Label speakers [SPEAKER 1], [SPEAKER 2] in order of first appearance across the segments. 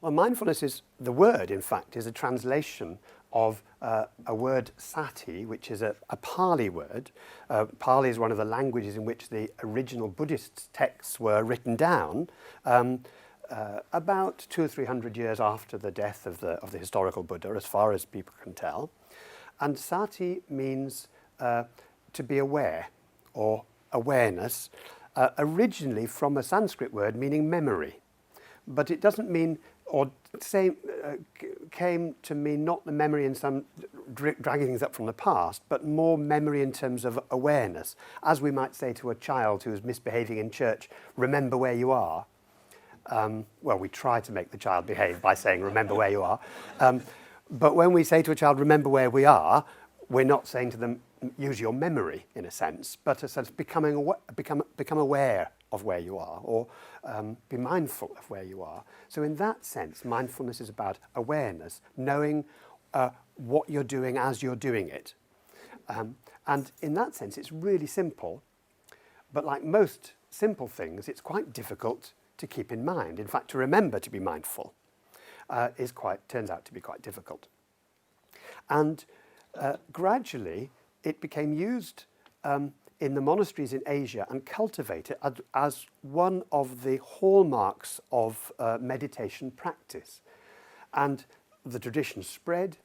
[SPEAKER 1] Well, mindfulness is, the word, in fact, is a translation of a word sati, which is a Pali word. Pali is one of the languages in which the original Buddhist texts were written down about 200 or 300 years after the death of the historical Buddha, as far as people can tell. And sati means to be aware, or awareness, originally from a Sanskrit word meaning memory. But it doesn't mean, or came to mean not the memory in some dragging things up from the past, but more memory in terms of awareness. As we might say to a child who is misbehaving in church, remember where you are. Well, we try to make the child behave by saying, remember where you are. But when we say to a child, remember where we are, we're not saying to them, use your memory, in a sense, but a sense of become aware of where you are, or be mindful of where you are. So in that sense, mindfulness is about awareness, knowing what you're doing as you're doing it. And in that sense, it's really simple, but like most simple things, it's quite difficult to keep in mind. In fact, to remember to be mindful turns out to be quite difficult. And gradually, it became used in the monasteries in Asia and cultivated as one of the hallmarks of meditation practice. And the tradition spread,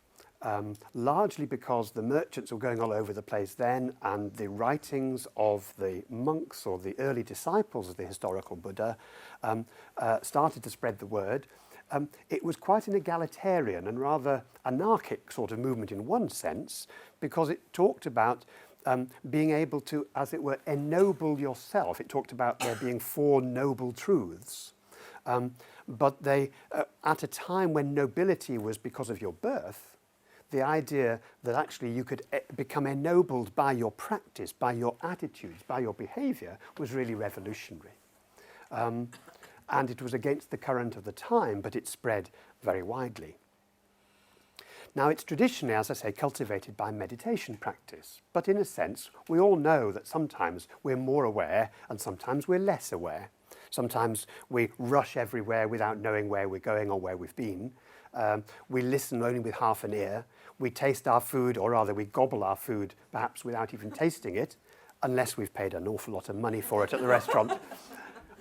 [SPEAKER 1] largely because the merchants were going all over the place then, and the writings of the monks or the early disciples of the historical Buddha started to spread the word. It was quite an egalitarian and rather anarchic sort of movement in one sense, because it talked about being able to, as it were, ennoble yourself. It talked about there being 4 noble truths. But they, at a time when nobility was because of your birth, the idea that actually you could become ennobled by your practice, by your attitudes, by your behavior, was really revolutionary. And it was against the current of the time, but it spread very widely. Now, it's traditionally, as I say, cultivated by meditation practice. But in a sense, we all know that sometimes we're more aware and sometimes we're less aware. Sometimes we rush everywhere without knowing where we're going or where we've been. We listen only with half an ear. We taste our food, or rather we gobble our food, perhaps without even tasting it, unless we've paid an awful lot of money for it at the restaurant.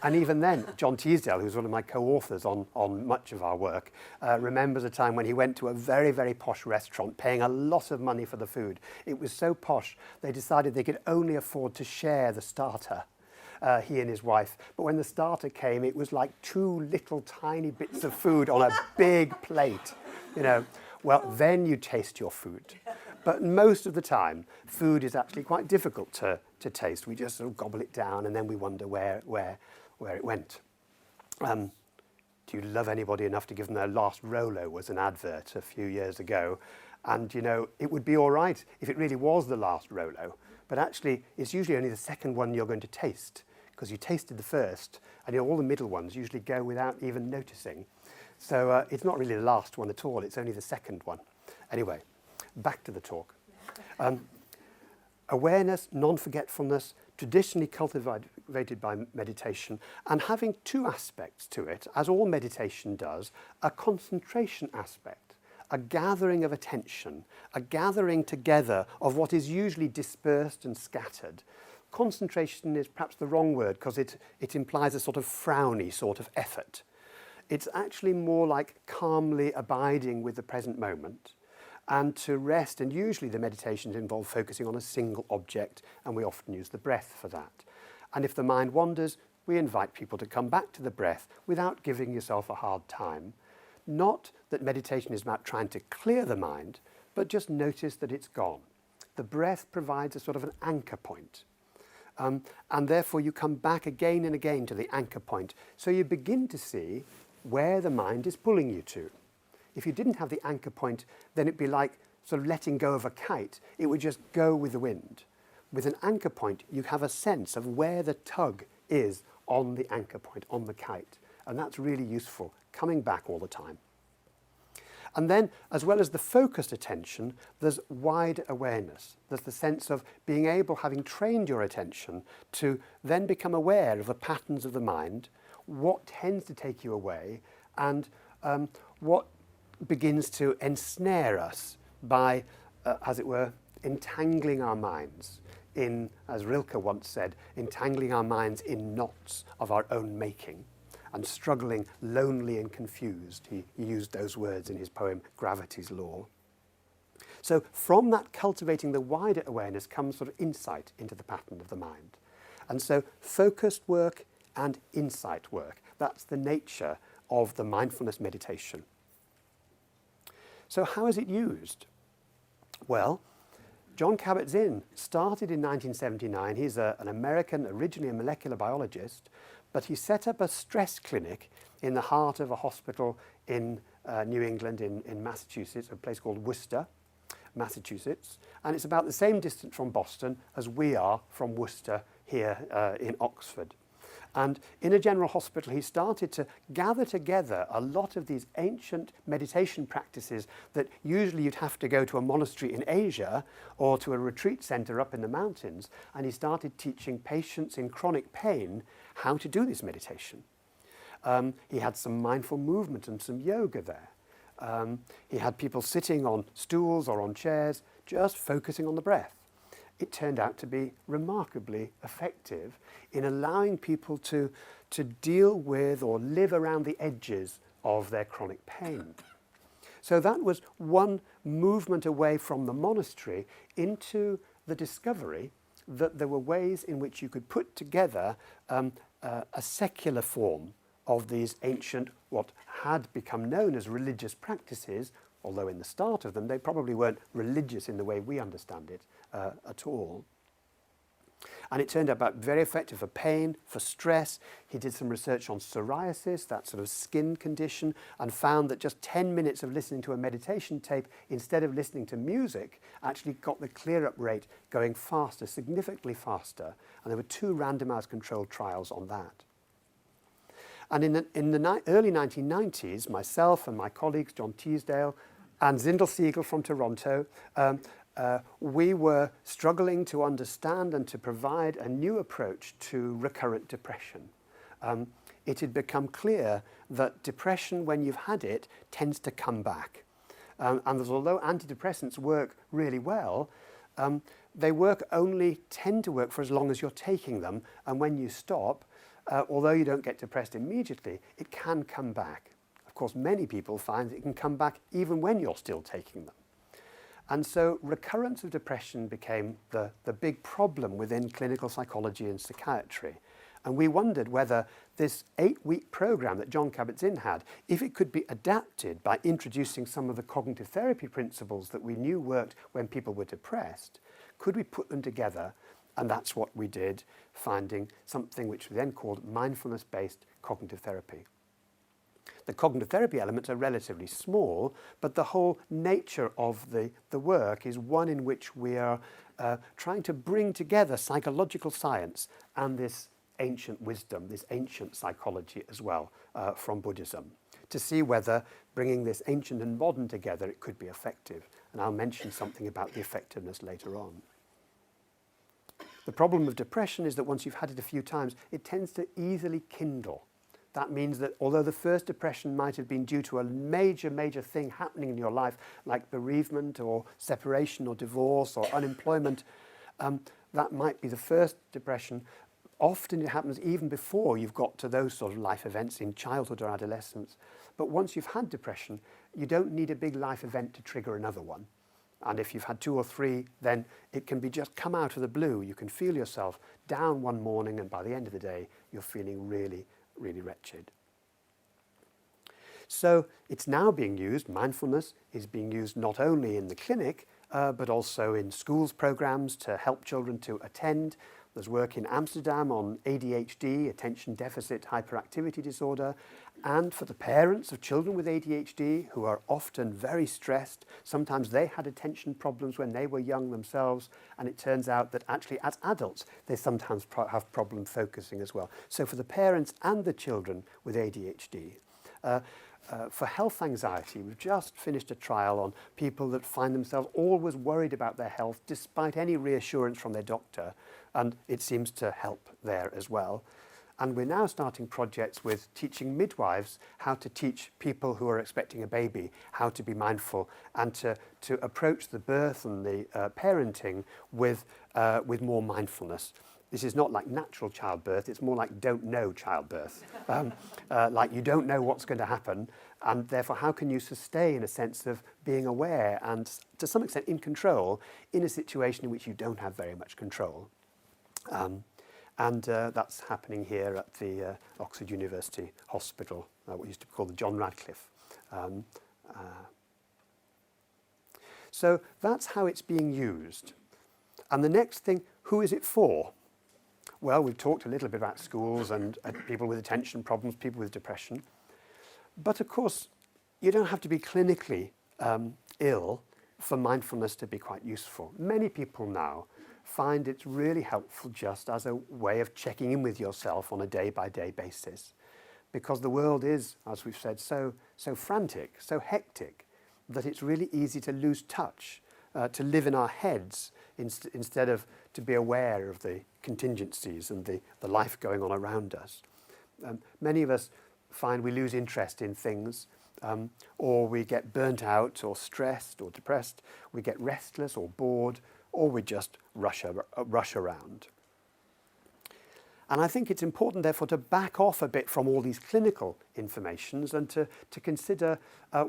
[SPEAKER 1] And even then, John Teasdale, who's one of my co-authors on much of our work, remembers a time when he went to a very, very posh restaurant, paying a lot of money for the food. It was so posh, they decided they could only afford to share the starter, he and his wife. But when the starter came, it was like 2 little tiny bits of food on a big plate. You know, well, then you taste your food. But most of the time, food is actually quite difficult to taste. We just sort of gobble it down, and then we wonder where it went. Do you love anybody enough to give them their last Rolo was an advert a few years ago. And, you know, it would be all right if it really was the last Rolo. But actually, it's usually only the second one you're going to taste, because you tasted the first, and you know, all the middle ones usually go without even noticing. So it's not really the last one at all, it's only the second one. Anyway, back to the talk. Awareness, non-forgetfulness, traditionally cultivated by meditation, and having 2 aspects to it, as all meditation does: a concentration aspect, a gathering of attention, a gathering together of what is usually dispersed and scattered. Concentration is perhaps the wrong word, because it implies a sort of frowny sort of effort. It's actually more like calmly abiding with the present moment, and to rest, and usually the meditations involve focusing on a single object, and we often use the breath for that. And if the mind wanders, we invite people to come back to the breath without giving yourself a hard time. Not that meditation is about trying to clear the mind, but just notice that it's gone. The breath provides a sort of an anchor point. And therefore you come back again and again to the anchor point, so you begin to see where the mind is pulling you to. If you didn't have the anchor point, then it'd be like sort of letting go of a kite. It would just go with the wind. With an anchor point, you have a sense of where the tug is on the anchor point, on the kite. And that's really useful, coming back all the time. And then, as well as the focused attention, there's wide awareness. There's the sense of being able, having trained your attention, to then become aware of the patterns of the mind, what tends to take you away, and what begins to ensnare us by, as it were, entangling our minds in, as Rilke once said, entangling our minds in knots of our own making and struggling lonely and confused. He used those words in his poem Gravity's Law. So from that cultivating the wider awareness comes sort of insight into the pattern of the mind. And so focused work and insight work, that's the nature of the mindfulness meditation. So how is it used? Well, Jon Kabat-Zinn started in 1979. He's an American, originally a molecular biologist, but he set up a stress clinic in the heart of a hospital in New England, in Massachusetts, a place called Worcester, Massachusetts. And it's about the same distance from Boston as we are from Worcester here in Oxford. And in a general hospital, he started to gather together a lot of these ancient meditation practices that usually you'd have to go to a monastery in Asia or to a retreat center up in the mountains. And he started teaching patients in chronic pain how to do this meditation. He had some mindful movement and some yoga there. He had people sitting on stools or on chairs, just focusing on the breath. It turned out to be remarkably effective in allowing people to deal with or live around the edges of their chronic pain. So that was one movement away from the monastery into the discovery that there were ways in which you could put together a secular form of these ancient, what had become known as religious practices, although in the start of them they probably weren't religious in the way we understand it at all. And it turned out very effective for pain, for stress. He did some research on psoriasis, that sort of skin condition, and found that just 10 minutes of listening to a meditation tape instead of listening to music actually got the clear-up rate going faster, significantly faster. And there were 2 randomized controlled trials on that. And in the early 1990s, myself and my colleagues, John Teasdale and Zindel Siegel from Toronto, we were struggling to understand and to provide a new approach to recurrent depression. It had become clear that depression, when you've had it, tends to come back. And although antidepressants work really well, they tend to work for as long as you're taking them. And when you stop, although you don't get depressed immediately, it can come back. Of course, many people find it can come back even when you're still taking them. And so recurrence of depression became the big problem within clinical psychology and psychiatry. And we wondered whether this 8-week program that Jon Kabat-Zinn had, if it could be adapted by introducing some of the cognitive therapy principles that we knew worked when people were depressed, could we put them together? And that's what we did, finding something which we then called mindfulness-based cognitive therapy. The cognitive therapy elements are relatively small, but the whole nature of the work is one in which we are trying to bring together psychological science and this ancient wisdom, this ancient psychology as well from Buddhism, to see whether bringing this ancient and modern together, it could be effective. And I'll mention something about the effectiveness later on. The problem of depression is that once you've had it a few times, it tends to easily kindle. That means that although the first depression might have been due to a major, major thing happening in your life, like bereavement or separation or divorce or unemployment, that might be the first depression. Often it happens even before you've got to those sort of life events in childhood or adolescence. But once you've had depression, you don't need a big life event to trigger another one. And if you've had 2 or 3, then it can be just come out of the blue. You can feel yourself down one morning, and by the end of the day, you're feeling really, really wretched. So it's now being used, mindfulness is being used not only in the clinic, but also in schools programs to help children to attend. There's work in Amsterdam on ADHD, attention deficit hyperactivity disorder, and for the parents of children with ADHD who are often very stressed. Sometimes they had attention problems when they were young themselves, and it turns out that actually as adults they sometimes have problem focusing as well. So for the parents and the children with ADHD. For health anxiety, we've just finished a trial on people that find themselves always worried about their health despite any reassurance from their doctor, and it seems to help there as well. And we're now starting projects with teaching midwives how to teach people who are expecting a baby how to be mindful and to approach the birth and the parenting with more mindfulness. This is not like natural childbirth, it's more like don't know childbirth. Like you don't know what's going to happen, and therefore how can you sustain a sense of being aware and to some extent in control in a situation in which you don't have very much control. And that's happening here at the Oxford University Hospital, what used to be called the John Radcliffe. So that's how it's being used. And the next thing, who is it for? Well, we've talked a little bit about schools and people with attention problems, people with depression. But of course, you don't have to be clinically ill for mindfulness to be quite useful. Many people now find it's really helpful just as a way of checking in with yourself on a day-by-day basis. Because the world is, as we've said, so frantic, so hectic, that it's really easy to lose touch, to live in our heads instead of to be aware of the contingencies and the life going on around us. Many of us find we lose interest in things, or we get burnt out or stressed or depressed, we get restless or bored, or we just rush around. And I think it's important, therefore, to back off a bit from all these clinical informations and to consider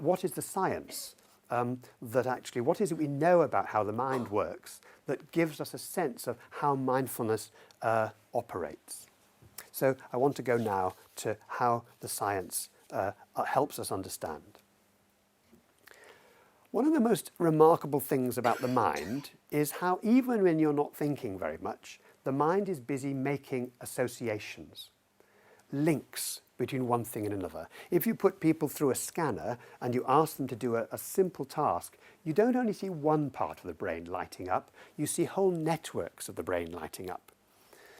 [SPEAKER 1] what is the science that actually, what is it we know about how the mind works that gives us a sense of how mindfulness operates. So I want to go now to how the science helps us understand. One of the most remarkable things about the mind is how even when you're not thinking very much, the mind is busy making associations, links between one thing and another. If you put people through a scanner and you ask them to do a simple task, you don't only see one part of the brain lighting up, you see whole networks of the brain lighting up.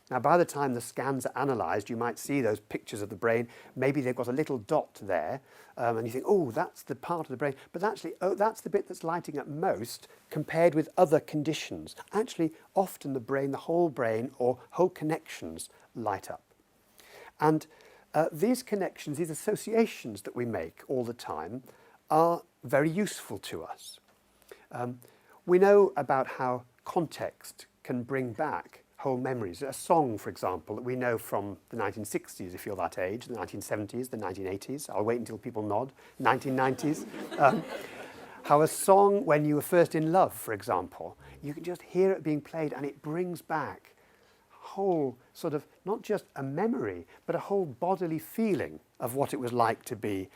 [SPEAKER 1] Now, by the time the scans are analysed, you might see those pictures of the brain. Maybe they've got a little dot there, and you think, oh, that's the part of the brain. But actually, oh, that's the bit that's lighting up most compared with other conditions. Actually, often the brain, the whole brain, or whole connections light up. And these connections, these associations that we make all the time, are very useful to us. We know about how context can bring back whole memories. A song, for example, that we know from the 1960s, if you're that age, the 1970s, the 1980s, I'll wait until people nod, 1990s. How a song, when you were first in love, for example, you can just hear it being played and it brings back whole sort of, not just a memory, but a whole bodily feeling of what it was like to be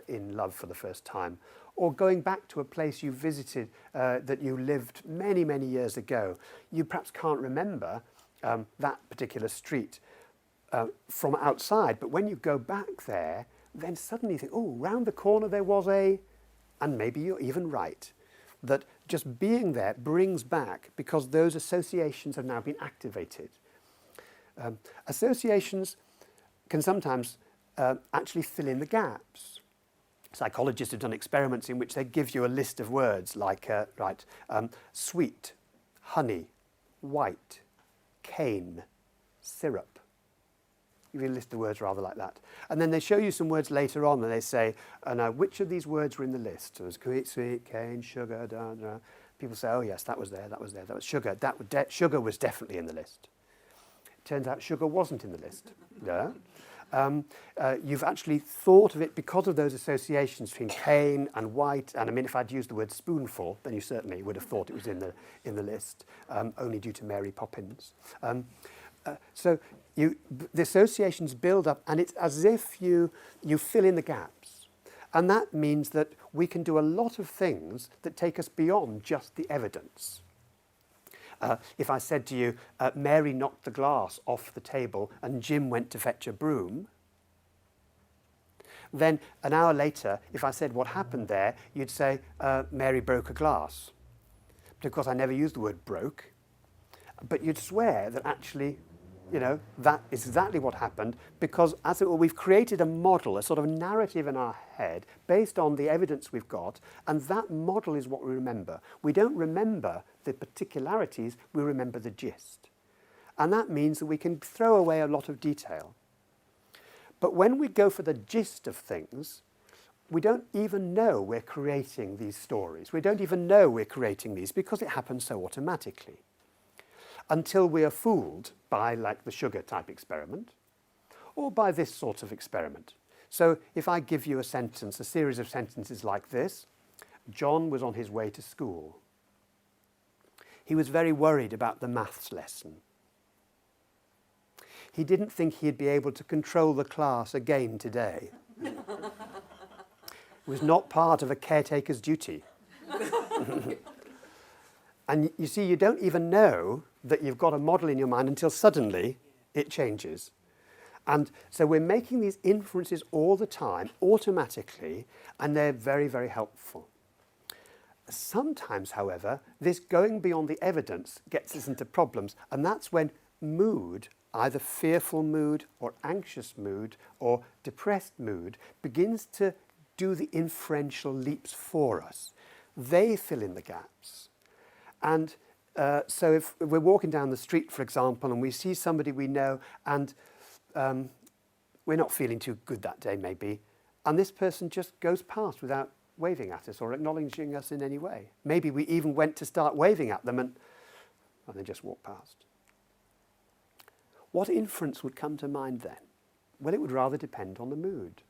[SPEAKER 1] in love for the first time. Or going back to a place you visited that you lived many, many years ago. You perhaps can't remember that particular street from outside, but when you go back there, then suddenly you think, oh, round the corner there was and maybe you're even right, that just being there brings back, because those associations have now been activated. Associations can sometimes actually fill in the gaps. Psychologists have done experiments in which they give you a list of words like sweet, honey, white, cane, syrup. You list the words rather like that. And then they show you some words later on and they say, now which of these words were in the list? So it was sweet, cane, sugar, da, da. People say, oh yes, that was there, that was there, that was sugar. Sugar was definitely in the list. It turns out sugar wasn't in the list. Yeah. You've actually thought of it because of those associations between cane and white. And I mean, if I'd used the word spoonful, then you certainly would have thought it was in the list, only due to Mary Poppins. So the associations build up, and it's as if you fill in the gaps. And that means that we can do a lot of things that take us beyond just the evidence. If I said to you, Mary knocked the glass off the table and Jim went to fetch a broom, then an hour later, if I said what happened there, you'd say, Mary broke a glass. But of course, I never used the word broke, but you'd swear that actually, that is exactly what happened, because as it were, we've created a model, a sort of narrative in our head based on the evidence we've got, and that model is what we remember. We don't remember the particularities, we remember the gist. And that means that we can throw away a lot of detail. But when we go for the gist of things, we don't even know we're creating these stories. We don't even know we're creating these because it happens so automatically. Until we are fooled by, like, the sugar type experiment, or by this sort of experiment. So if I give you a sentence, a series of sentences like this: John was on his way to school. He was very worried about the maths lesson. He didn't think he'd be able to control the class again today. It was not part of a caretaker's duty. And you see, you don't even know that you've got a model in your mind until suddenly it changes. And so we're making these inferences all the time, automatically, and they're very, very helpful. Sometimes, however, this going beyond the evidence gets us into problems, and that's when mood, either fearful mood or anxious mood or depressed mood, begins to do the inferential leaps for us. They fill in the gaps. And so if we're walking down the street, for example, and we see somebody we know, and we're not feeling too good that day, maybe, and this person just goes past without waving at us or acknowledging us in any way. Maybe we even went to start waving at them and they just walked past. What inference would come to mind then? Well, it would rather depend on the mood.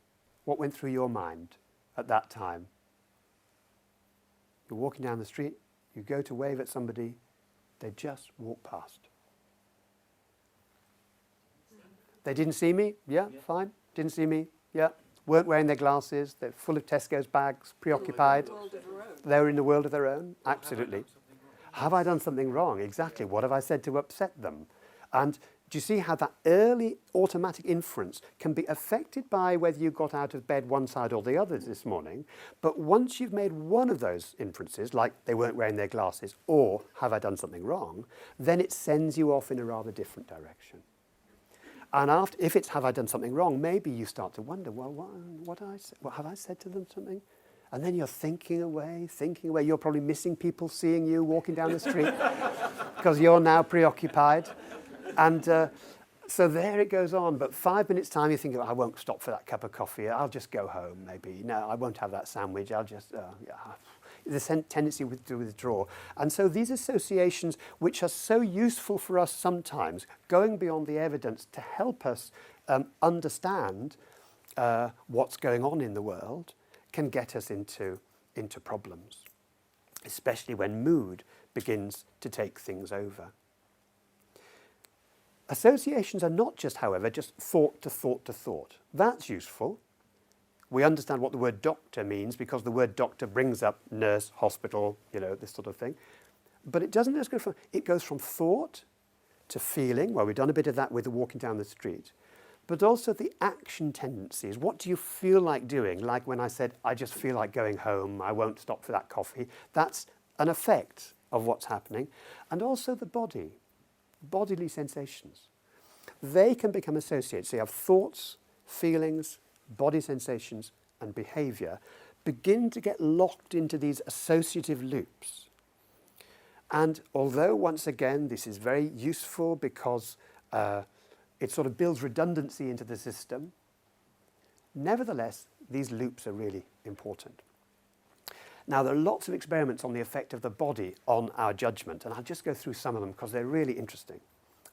[SPEAKER 1] What went through your mind at that time? You're walking down the street, you go to wave at somebody, they just walk past. They didn't see me? Yeah, fine. Didn't see me? Yeah. Weren't wearing their glasses, they're full of Tesco's bags, preoccupied. They were in the world of their own, absolutely. Have I done something wrong? Exactly. What have I said to upset them? And do you see how that early automatic inference can be affected by whether you got out of bed one side or the other this morning? But once you've made one of those inferences, like they weren't wearing their glasses or have I done something wrong, then it sends you off in a rather different direction. And after, if it's have I done something wrong, maybe you start to wonder, well, what have I said to them something? And then you're thinking away. You're probably missing people seeing you walking down the street because you're now preoccupied. And so there it goes on. But 5 minutes' time, you think, I won't stop for that cup of coffee. I'll just go home, maybe. No, I won't have that sandwich. I'll just, the tendency to withdraw. And so these associations, which are so useful for us sometimes, going beyond the evidence to help us understand what's going on in the world, can get us into problems, especially when mood begins to take things over. Associations are not just, however, just thought to thought to thought. That's useful. We understand what the word doctor means because the word doctor brings up nurse, hospital, this sort of thing. But it doesn't just go from, it goes from thought to feeling. Well, we've done a bit of that with the walking down the street. But also the action tendencies. What do you feel like doing? Like when I said, I just feel like going home, I won't stop for that coffee. That's an effect of what's happening. And also the body. Bodily sensations. They can become associated. So you have thoughts, feelings, body sensations, and behavior begin to get locked into these associative loops. And although, once again, this is very useful because it sort of builds redundancy into the system, nevertheless, these loops are really important. Now, there are lots of experiments on the effect of the body on our judgment, and I'll just go through some of them because they're really interesting.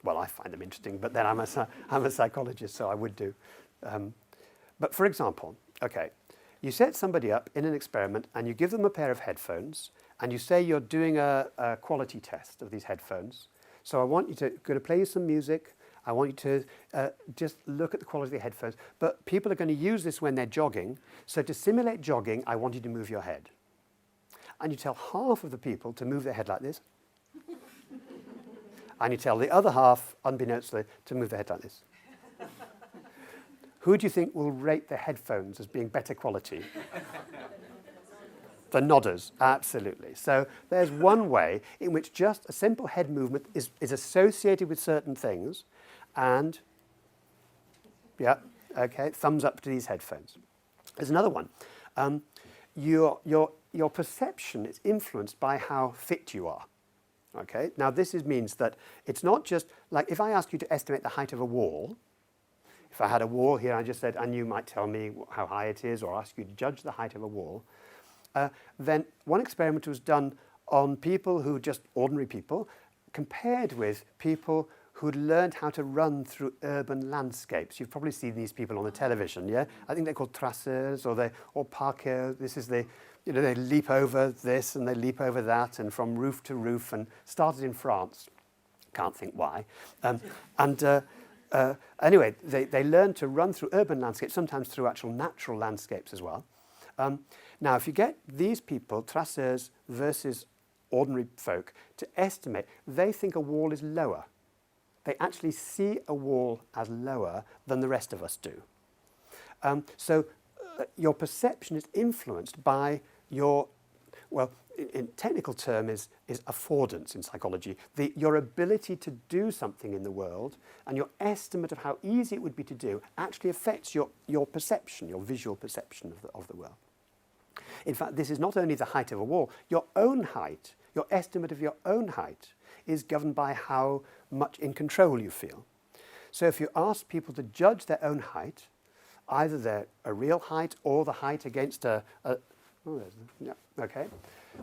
[SPEAKER 1] Well, I find them interesting, but then I'm a psychologist, so I would do. But for example, okay, you set somebody up in an experiment and you give them a pair of headphones and you say you're doing a quality test of these headphones. So I want you to going to play you some music. I want you to just look at the quality of the headphones. But people are going to use this when they're jogging. So to simulate jogging, I want you to move your head. And you tell half of the people to move their head like this. And you tell the other half, unbeknownst to move their head like this. Who do you think will rate the headphones as being better quality? The nodders, absolutely. So there's one way in which just a simple head movement is associated with certain things. And, yeah, okay, thumbs up to these headphones. There's another one. Your perception is influenced by how fit you are. Okay? Now means that it's not just like if I ask you to estimate the height of a wall, if I had a wall here, I just said, and you might tell me how high it is or ask you to judge the height of a wall, then one experiment was done on people who just ordinary people compared with people who'd learned how to run through urban landscapes. You've probably seen these people on the television, yeah? I think they're called traceurs or parkour. This is they leap over this and they leap over that and from roof to roof, and started in France. Can't think why. Anyway, they learn to run through urban landscapes, sometimes through actual natural landscapes as well. Now, if you get these people, traceurs versus ordinary folk, to estimate, they think a wall is lower. They actually see a wall as lower than the rest of us do. So your perception is influenced by your, well, in technical term is affordance in psychology. Your ability to do something in the world and your estimate of how easy it would be to do actually affects your perception, your visual perception of the world. In fact, this is not only the height of a wall, your own height, your estimate of your own height is governed by how much in control you feel. So if you ask people to judge their own height, either a real height or the height against okay.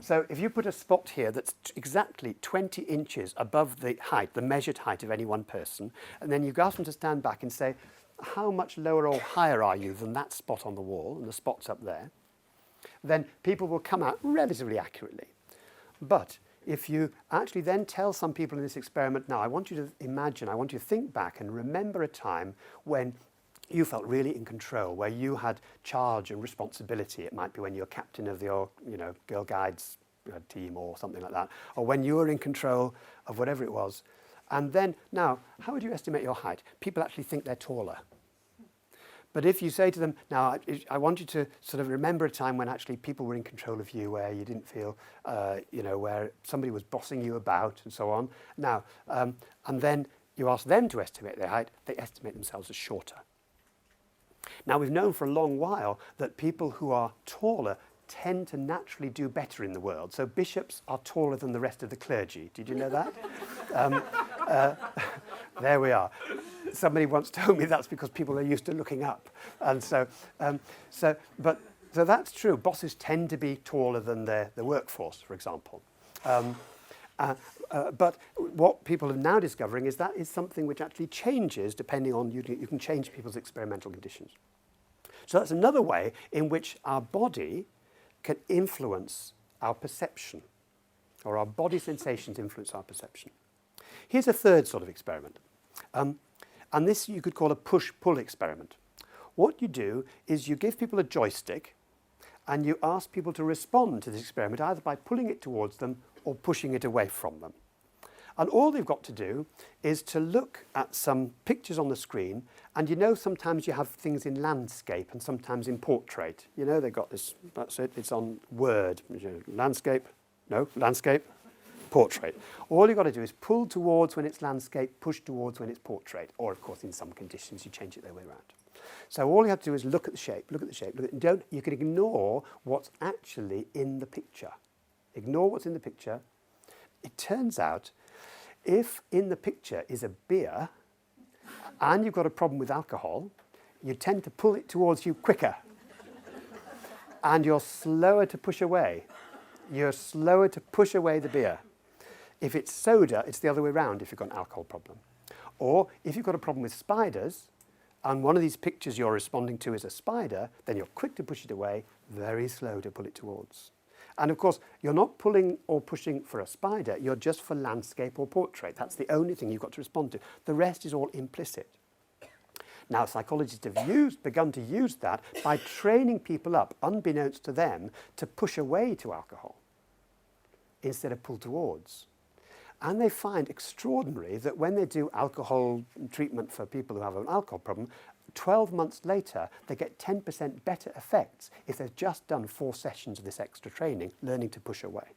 [SPEAKER 1] So if you put a spot here that's exactly 20 inches above the height, the measured height of any one person, and then you ask them to stand back and say, how much lower or higher are you than that spot on the wall, and the spot's up there, then people will come out relatively accurately. But if you actually then tell some people in this experiment, now I want you to imagine, I want you to think back and remember a time when you felt really in control, where you had charge and responsibility. It might be when you're captain of your, Girl Guides team or something like that, or when you were in control of whatever it was. And then, now, how would you estimate your height? People actually think they're taller. But if you say to them, now, I want you to sort of remember a time when actually people were in control of you, where you didn't feel, where somebody was bossing you about and so on. Now, and then you ask them to estimate their height, they estimate themselves as shorter. Now, we've known for a long while that people who are taller tend to naturally do better in the world. So bishops are taller than the rest of the clergy. Did you know that? There we are. Somebody once told me that's because people are used to looking up. And so that's true. Bosses tend to be taller than the workforce, for example. But what people are now discovering is that is something which actually changes depending on, you can change people's experimental conditions. So that's another way in which our body can influence our perception, or our body sensations influence our perception. Here's a third sort of experiment. And this you could call a push-pull experiment. What you do is you give people a joystick and you ask people to respond to this experiment either by pulling it towards them or pushing it away from them. And all they've got to do is to look at some pictures on the screen, and sometimes you have things in landscape and sometimes in portrait. They've got this, that's it, it's on Word. Landscape, portrait. All you've got to do is pull towards when it's landscape, push towards when it's portrait, or of course in some conditions you change it the other way around. So all you have to do is look at the shape, you can ignore what's actually in the picture. Ignore what's in the picture. It turns out, if in the picture is a beer and you've got a problem with alcohol, you tend to pull it towards you quicker. And you're slower to push away. You're slower to push away the beer. If it's soda, it's the other way around if you've got an alcohol problem. Or if you've got a problem with spiders, and one of these pictures you're responding to is a spider, then you're quick to push it away, very slow to pull it towards. And of course, you're not pulling or pushing for a spider, you're just for landscape or portrait. That's the only thing you've got to respond to. The rest is all implicit. Now, psychologists have begun to use that by training people up, unbeknownst to them, to push away to alcohol instead of pull towards. And they find extraordinary that when they do alcohol treatment for people who have an alcohol problem, 12 months later, they get 10% better effects if they've just done 4 sessions of this extra training, learning to push away.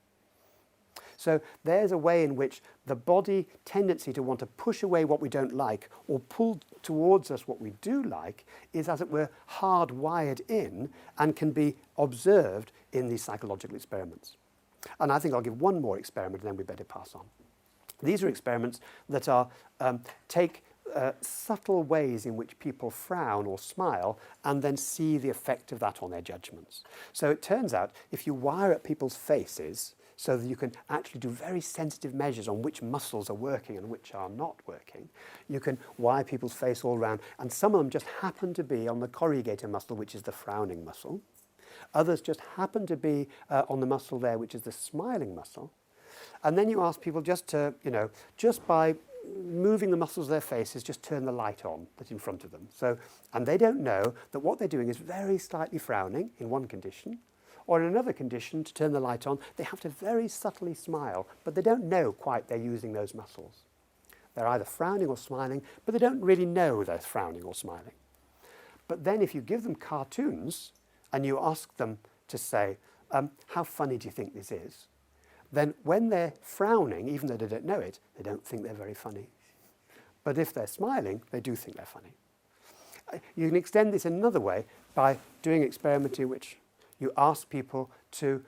[SPEAKER 1] So there's a way in which the body tendency to want to push away what we don't like or pull towards us what we do like is, as it were, hardwired in and can be observed in these psychological experiments. And I think I'll give one more experiment and then we better pass on. These are experiments that are take subtle ways in which people frown or smile and then see the effect of that on their judgments. So it turns out if you wire up people's faces so that you can actually do very sensitive measures on which muscles are working and which are not working, you can wire people's face all around, and some of them just happen to be on the corrugator muscle, which is the frowning muscle. Others just happen to be on the muscle there, which is the smiling muscle. And then you ask people just to, just by moving the muscles of their faces, just turn the light on that's in front of them. So, and they don't know that what they're doing is very slightly frowning in one condition, or in another condition, to turn the light on, they have to very subtly smile, but they don't know quite they're using those muscles. They're either frowning or smiling, but they don't really know they're frowning or smiling. But then if you give them cartoons and you ask them to say, how funny do you think this is? Then when they're frowning, even though they don't know it, they don't think they're very funny. But if they're smiling, they do think they're funny. You can extend this another way by doing experiment in which you ask people to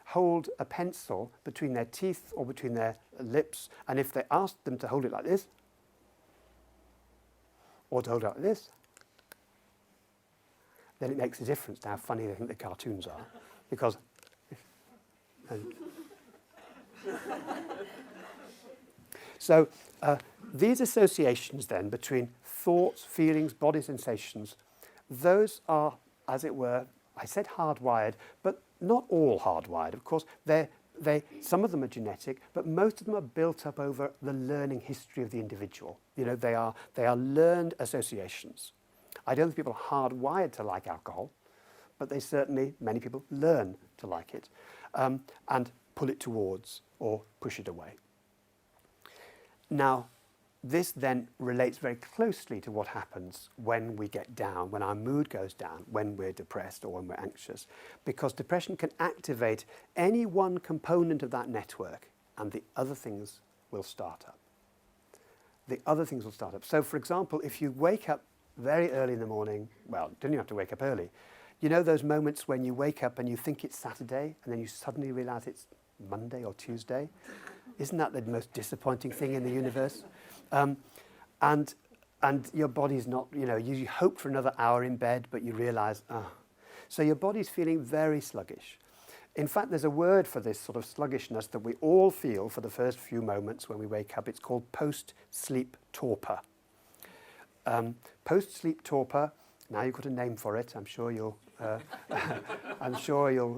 [SPEAKER 1] hold a pencil between their teeth or between their lips, and if they ask them to hold it like this, or to hold it like this, then it makes a difference to how funny they think the cartoons are, because so these associations then between thoughts, feelings, body sensations, those are, as it were, I said hardwired, but not all hardwired. Of course, some of them are genetic, but most of them are built up over the learning history of the individual. They are learned associations. I don't think people are hardwired to like alcohol, but many people learn to like it and pull it towards or push it away. Now, this then relates very closely to what happens when we get down, when our mood goes down, when we're depressed or when we're anxious, because depression can activate any one component of that network and the other things will start up. So, for example, if you wake up very early in the morning, well, don't you have to wake up early? You know those moments when you wake up and you think it's Saturday and then you suddenly realize it's Monday or Tuesday? Isn't that the most disappointing thing in the universe? And your body's not, you hope for another hour in bed, but you realize, So your body's feeling very sluggish. In fact, there's a word for this sort of sluggishness that we all feel for the first few moments when we wake up. It's called post-sleep torpor. Post-sleep torpor, now you've got a name for it. I'm sure you'll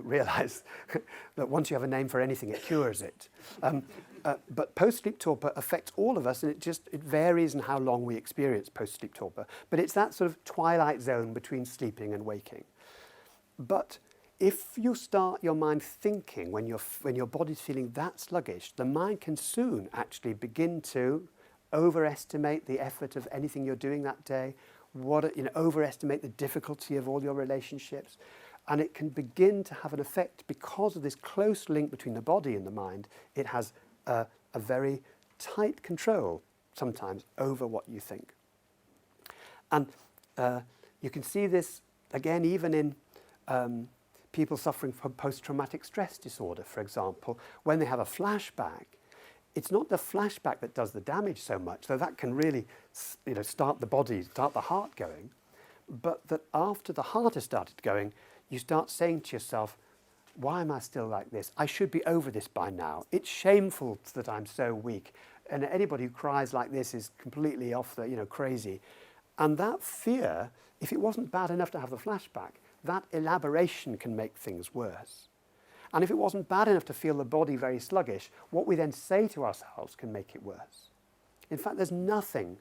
[SPEAKER 1] realize that once you have a name for anything, it cures it. But post-sleep torpor affects all of us, and it varies in how long we experience post-sleep torpor. But it's that sort of twilight zone between sleeping and waking. But if you start your mind thinking when your body's feeling that sluggish, the mind can soon actually begin to overestimate the effort of anything you're doing that day, overestimate the difficulty of all your relationships, and it can begin to have an effect because of this close link between the body and the mind. It has a very tight control sometimes over what you think. And you can see this again even in people suffering from post-traumatic stress disorder, for example. When they have a flashback, it's not the flashback that does the damage so much, though that can really start the heart going, but that after the heart has started going, you start saying to yourself, why am I still like this? I should be over this by now. It's shameful that I'm so weak. And anybody who cries like this is completely off the, crazy. And that fear, if it wasn't bad enough to have the flashback, that elaboration can make things worse. And if it wasn't bad enough to feel the body very sluggish, what we then say to ourselves can make it worse. In fact, there's nothing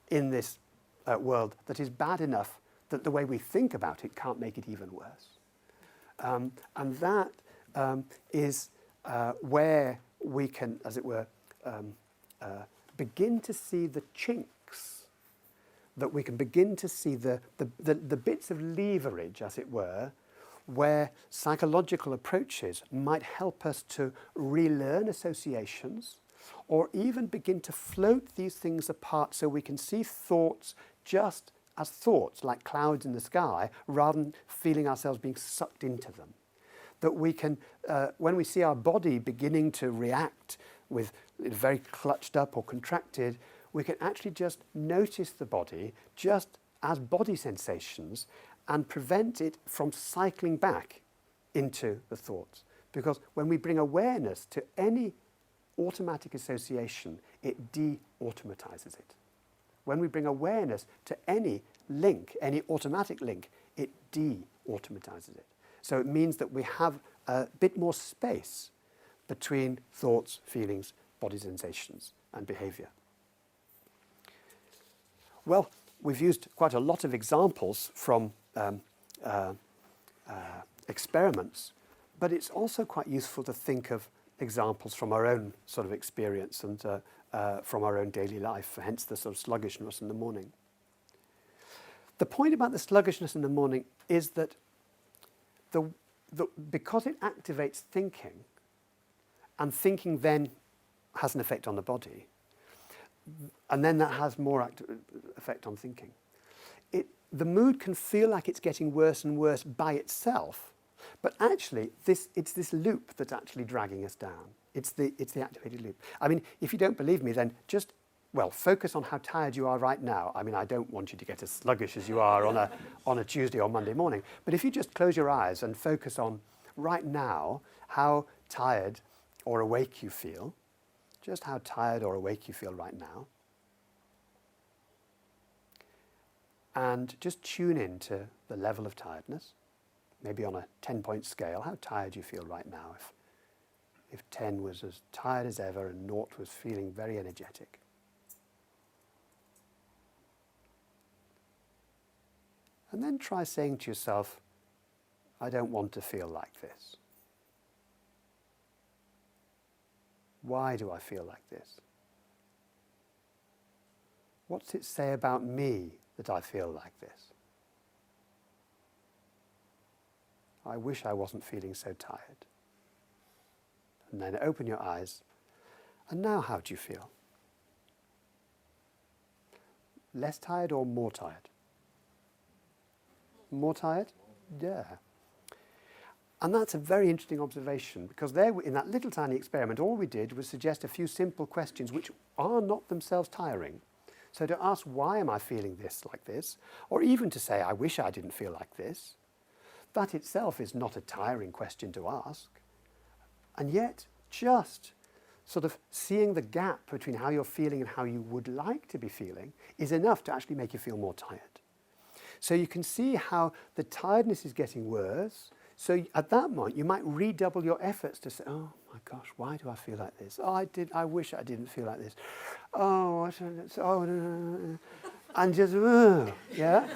[SPEAKER 1] in this world that is bad enough that the way we think about it can't make it even worse. And that is where we can, as it were, begin to see the chinks, that we can begin to see the bits of leverage, as it were, where psychological approaches might help us to relearn associations or even begin to float these things apart so we can see thoughts just as thoughts, like clouds in the sky, rather than feeling ourselves being sucked into them. That we can, when we see our body beginning to react with very clutched up or contracted, we can actually just notice the body just as body sensations and prevent it from cycling back into the thoughts. Because when we bring awareness to any automatic association, it de-automatizes it. When we bring awareness to any link, any automatic link, it de-automatizes it. So it means that we have a bit more space between thoughts, feelings, body sensations, and behavior. Well, we've used quite a lot of examples from experiments, but it's also quite useful to think of examples from our own sort of experience and from our own daily life, hence the sort of sluggishness in the morning. The point about the sluggishness in the morning is that because it activates thinking, and thinking then has an effect on the body, and then that has more effect on thinking. The mood can feel like it's getting worse and worse by itself, but actually it's this loop that's actually dragging us down. It's the activated loop. I mean, if you don't believe me, then just, focus on how tired you are right now. I mean, I don't want you to get as sluggish as you are on a Tuesday or Monday morning, but if you just close your eyes and focus on right now how tired or awake you feel, just how tired or awake you feel right now, and just tune in to the level of tiredness, maybe on a 10-point scale, how tired you feel right now. If 10 was as tired as ever and 0 was feeling very energetic. And then try saying to yourself, I don't want to feel like this. Why do I feel like this? What's it say about me that I feel like this? I wish I wasn't feeling so tired. And then open your eyes. And now how do you feel? Less tired or more tired? More tired? Yeah. And that's a very interesting observation, because there, in that little tiny experiment, all we did was suggest a few simple questions which are not themselves tiring. So to ask, why am I feeling this like this? Or even to say, I wish I didn't feel like this. That itself is not a tiring question to ask. And yet, just sort of seeing the gap between how you're feeling and how you would like to be feeling is enough to actually make you feel more tired. So you can see how the tiredness is getting worse. So at that point, you might redouble your efforts to say, oh my gosh, why do I feel like this? Oh, I wish I didn't feel like this. Oh, no. And just, yeah.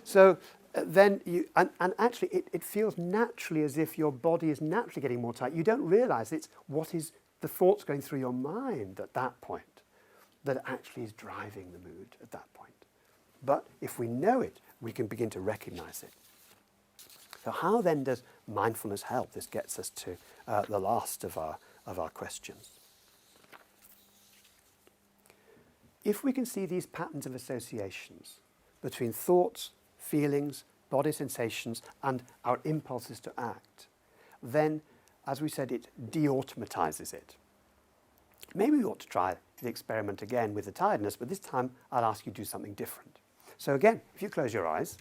[SPEAKER 1] So then and actually it feels naturally as if your body is naturally getting more tight. You don't realize it's what is the thoughts going through your mind at that point that actually is driving the mood at that point. But if we know it, we can begin to recognize it. So how then does mindfulness help? This gets us to the last of our questions. If we can see these patterns of associations between thoughts, feelings, body sensations, and our impulses to act, then, as we said, it de-automatizes it. Maybe we ought to try the experiment again with the tiredness, but this time I'll ask you to do something different. So again, if you close your eyes,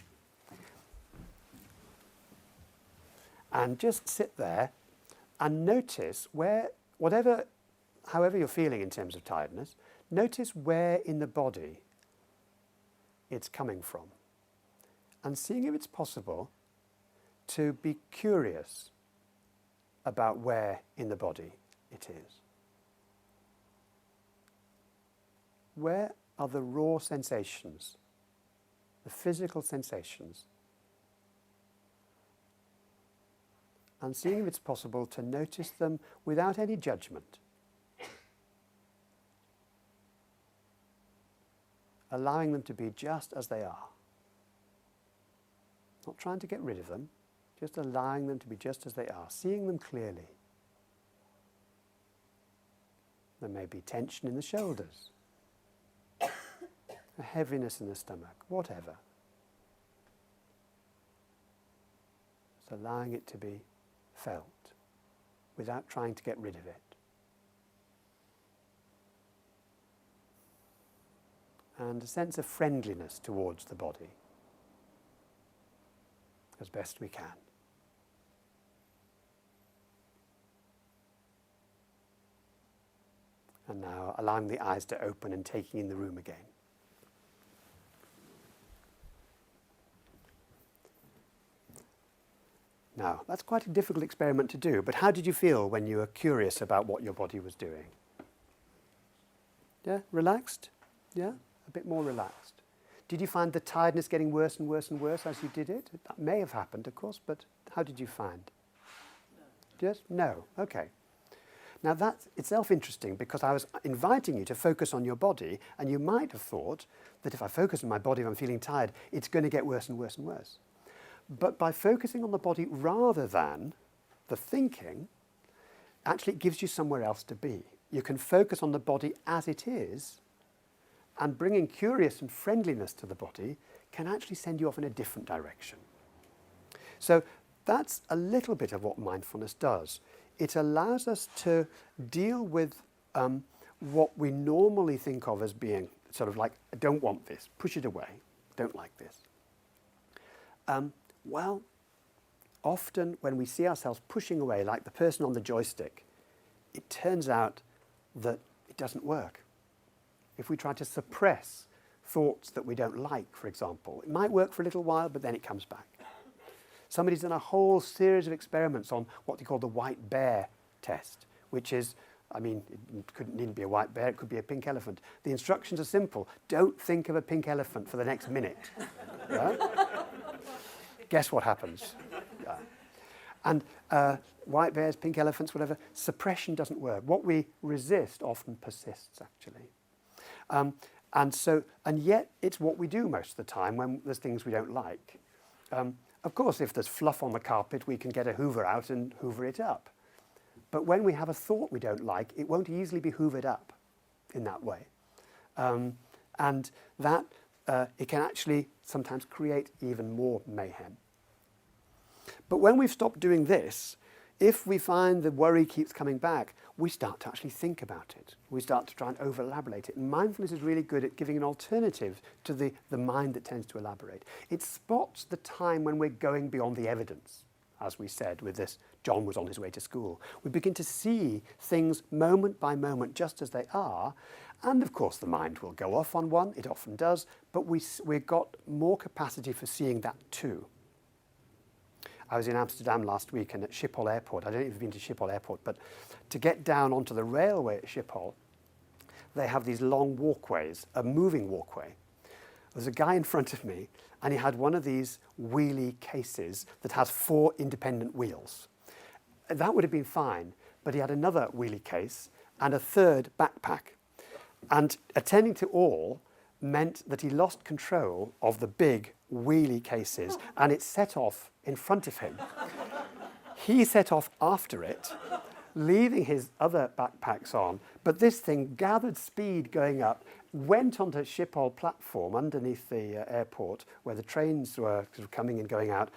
[SPEAKER 1] and just sit there and notice however you're feeling in terms of tiredness, notice where in the body it's coming from. And seeing if it's possible to be curious about where in the body it is. Where are the raw sensations, the physical sensations? And seeing if it's possible to notice them without any judgment. Allowing them to be just as they are. Not trying to get rid of them, just allowing them to be just as they are, seeing them clearly. There may be tension in the shoulders, a heaviness in the stomach, whatever. Just allowing it to be felt without trying to get rid of it. and a sense of friendliness towards the body as best we can. And now allowing the eyes to open and taking in the room again. Now, that's quite a difficult experiment to do, but how did you feel when you were curious about what your body was doing? Yeah, relaxed? Yeah, a bit more relaxed. Did you find the tiredness getting worse and worse and worse as you did it? That may have happened, of course, but how did you find? No. Yes? No. Okay. Now that's itself interesting because I was inviting you to focus on your body, and you might have thought that if I focus on my body, if I'm feeling tired, it's going to get worse and worse and worse. But by focusing on the body rather than the thinking, actually it gives you somewhere else to be. You can focus on the body as it is, and bringing curious and friendliness to the body can actually send you off in a different direction. So that's a little bit of what mindfulness does. It allows us to deal with what we normally think of as being sort of like, I don't want this, push it away, don't like this. Well, often when we see ourselves pushing away, like the person on the joystick, it turns out that it doesn't work. If we try to suppress thoughts that we don't like, for example, it might work for a little while, but then it comes back. Somebody's done a whole series of experiments on what they call the white bear test, which is, I mean, it needn't be a white bear, it could be a pink elephant. The instructions are simple. Don't think of a pink elephant for the next minute. Yeah? Guess what happens? Yeah. And white bears, pink elephants, whatever, suppression doesn't work. What we resist often persists, actually. And yet it's what we do most of the time when there's things we don't like. Of course, if there's fluff on the carpet, we can get a hoover out and hoover it up. But when we have a thought we don't like, it won't easily be hoovered up in that way. And that it can actually sometimes create even more mayhem. But when we've stopped doing this, if we find the worry keeps coming back, we start to actually think about it. We start to try and over-elaborate it. And mindfulness is really good at giving an alternative to the mind that tends to elaborate. It spots the time when we're going beyond the evidence, as we said with this, John was on his way to school. We begin to see things moment by moment just as they are. And of course the mind will go off on one, it often does, but we've got more capacity for seeing that too. I was in Amsterdam last week and at Schiphol Airport, I don't know if you've been to Schiphol Airport, but to get down onto the railway at Schiphol, they have these long walkways, a moving walkway. There's a guy in front of me and he had one of these wheelie cases that has 4 independent wheels. That would have been fine, but he had another wheelie case and a third backpack. And attending to all meant that he lost control of the big wheelie cases and it set off in front of him. He set off after it, leaving his other backpacks on, but this thing gathered speed going up, went onto Schiphol platform underneath the airport where the trains were sort of coming and going out,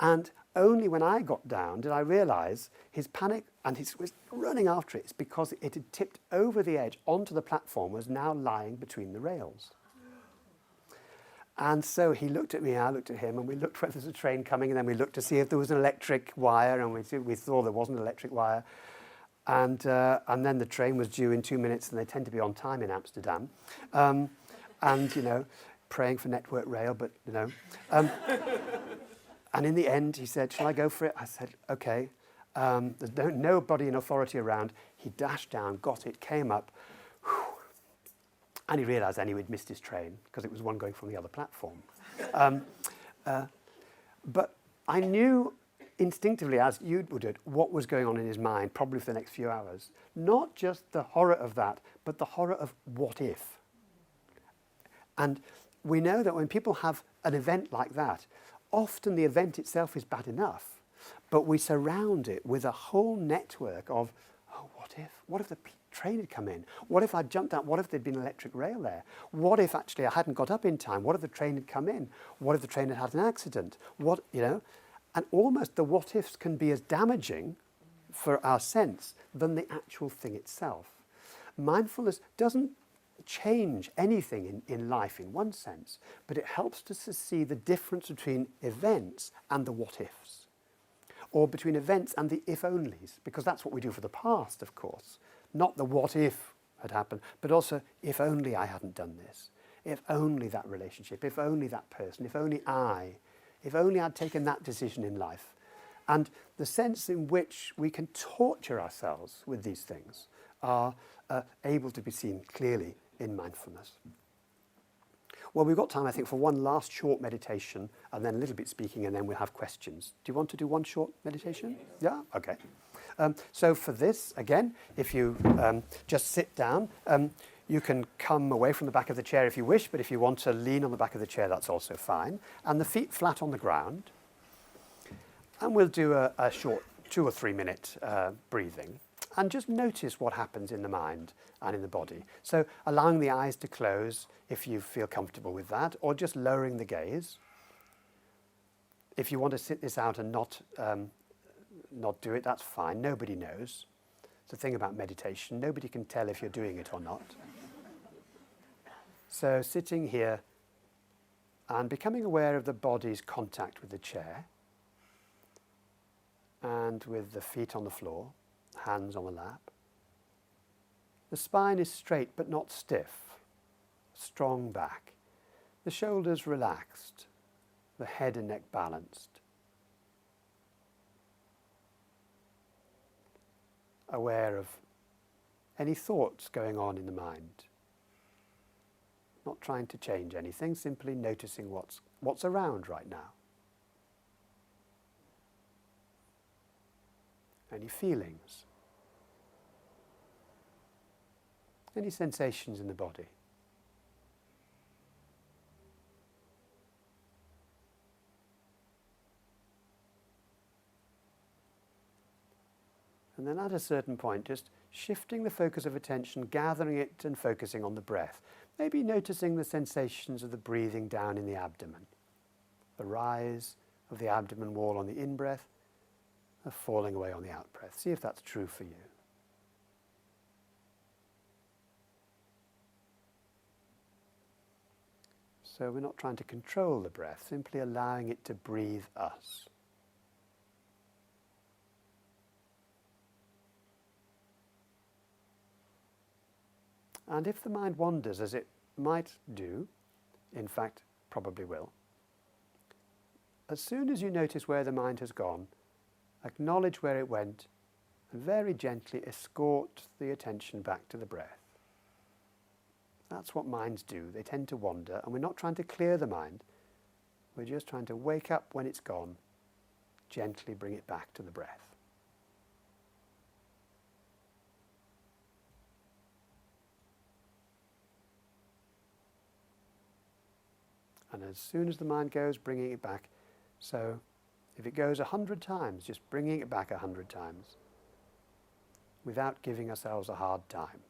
[SPEAKER 1] and only when I got down did I realise his panic, and he was running after it, it's because it had tipped over the edge onto the platform, was now lying between the rails. And so he looked at me, I looked at him, and we looked where there's a train coming, and then we looked to see if there was an electric wire, and we saw there wasn't an electric wire. And then the train was due in 2 minutes, and they tend to be on time in Amsterdam. And, you know, praying for Network Rail, but, you know. And in the end, he said, shall I go for it? I said, okay. There's nobody in authority around. He dashed down, got it, came up. Whew, and he realised then he'd missed his train because it was one going from the other platform. But I knew instinctively, as you would do, what was going on in his mind, probably for the next few hours. Not just the horror of that, but the horror of what if. And we know that when people have an event like that, often the event itself is bad enough, but we surround it with a whole network of, oh, what if? What if the train had come in? What if I'd jumped out? What if there'd been electric rail there? What if actually I hadn't got up in time? What if the train had come in? What if the train had had an accident? What, you know? And almost the what ifs can be as damaging for our sense than the actual thing itself. Mindfulness doesn't change anything in life in one sense, but it helps us to see the difference between events and the what-ifs, or between events and the if-onlys, because that's what we do for the past, of course. Not the what-if had happened, but also if only I hadn't done this, if only that relationship, if only that person, if only I'd taken that decision in life. And the sense in which we can torture ourselves with these things are able to be seen clearly in mindfulness. Well, we've got time, I think, for one last short meditation and then a little bit speaking, and then we'll have questions. Do you want to do one short meditation? Yeah? Okay. So for this, again, if you just sit down, you can come away from the back of the chair if you wish, but if you want to lean on the back of the chair, that's also fine. And the feet flat on the ground. And we'll do a short 2 or 3 minute breathing. And just notice what happens in the mind and in the body. So allowing the eyes to close if you feel comfortable with that, or just lowering the gaze. If you want to sit this out and not do it, that's fine. Nobody knows. It's the thing about meditation. Nobody can tell if you're doing it or not. So sitting here and becoming aware of the body's contact with the chair and with the feet on the floor, hands on the lap. The spine is straight but not stiff, strong back. The shoulders relaxed, the head and neck balanced. Aware of any thoughts going on in the mind. Not trying to change anything, simply noticing what's around right now. Any feelings? Any sensations in the body? And then at a certain point, just shifting the focus of attention, gathering it and focusing on the breath. Maybe noticing the sensations of the breathing down in the abdomen. The rise of the abdomen wall on the in-breath, the falling away on the out-breath. See if that's true for you. So we're not trying to control the breath, simply allowing it to breathe us. And if the mind wanders, as it might do, in fact, probably will, as soon as you notice where the mind has gone, acknowledge where it went and very gently escort the attention back to the breath. That's what minds do. They tend to wander, and we're not trying to clear the mind. We're just trying to wake up when it's gone, gently bring it back to the breath. And as soon as the mind goes, bringing it back. So if it goes 100 times, just bringing it back 100 times without giving ourselves a hard time.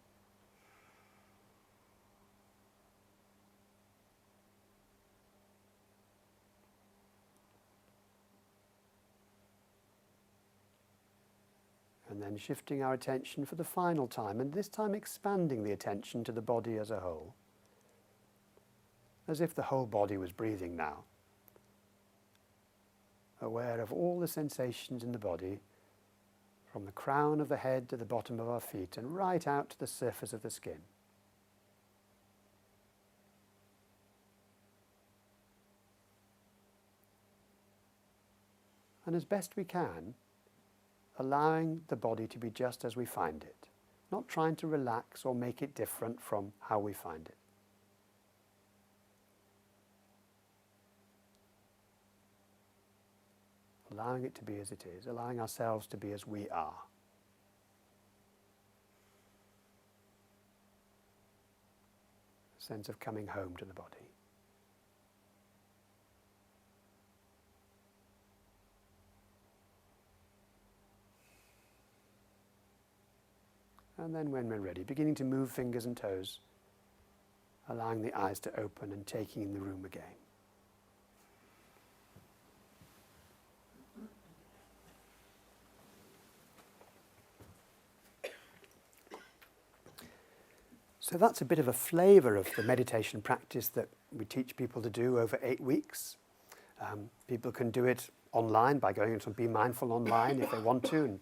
[SPEAKER 1] And then shifting our attention for the final time, and this time expanding the attention to the body as a whole, as if the whole body was breathing now. Aware of all the sensations in the body, from the crown of the head to the bottom of our feet and right out to the surface of the skin. And as best we can, allowing the body to be just as we find it, not trying to relax or make it different from how we find it. Allowing it to be as it is, allowing ourselves to be as we are. A sense of coming home to the body. And then when we're ready, beginning to move fingers and toes, allowing the eyes to open and taking in the room again. So that's a bit of a flavour of the meditation practice that we teach people to do over 8 weeks. People can do it online by going into Be Mindful online if they want to, and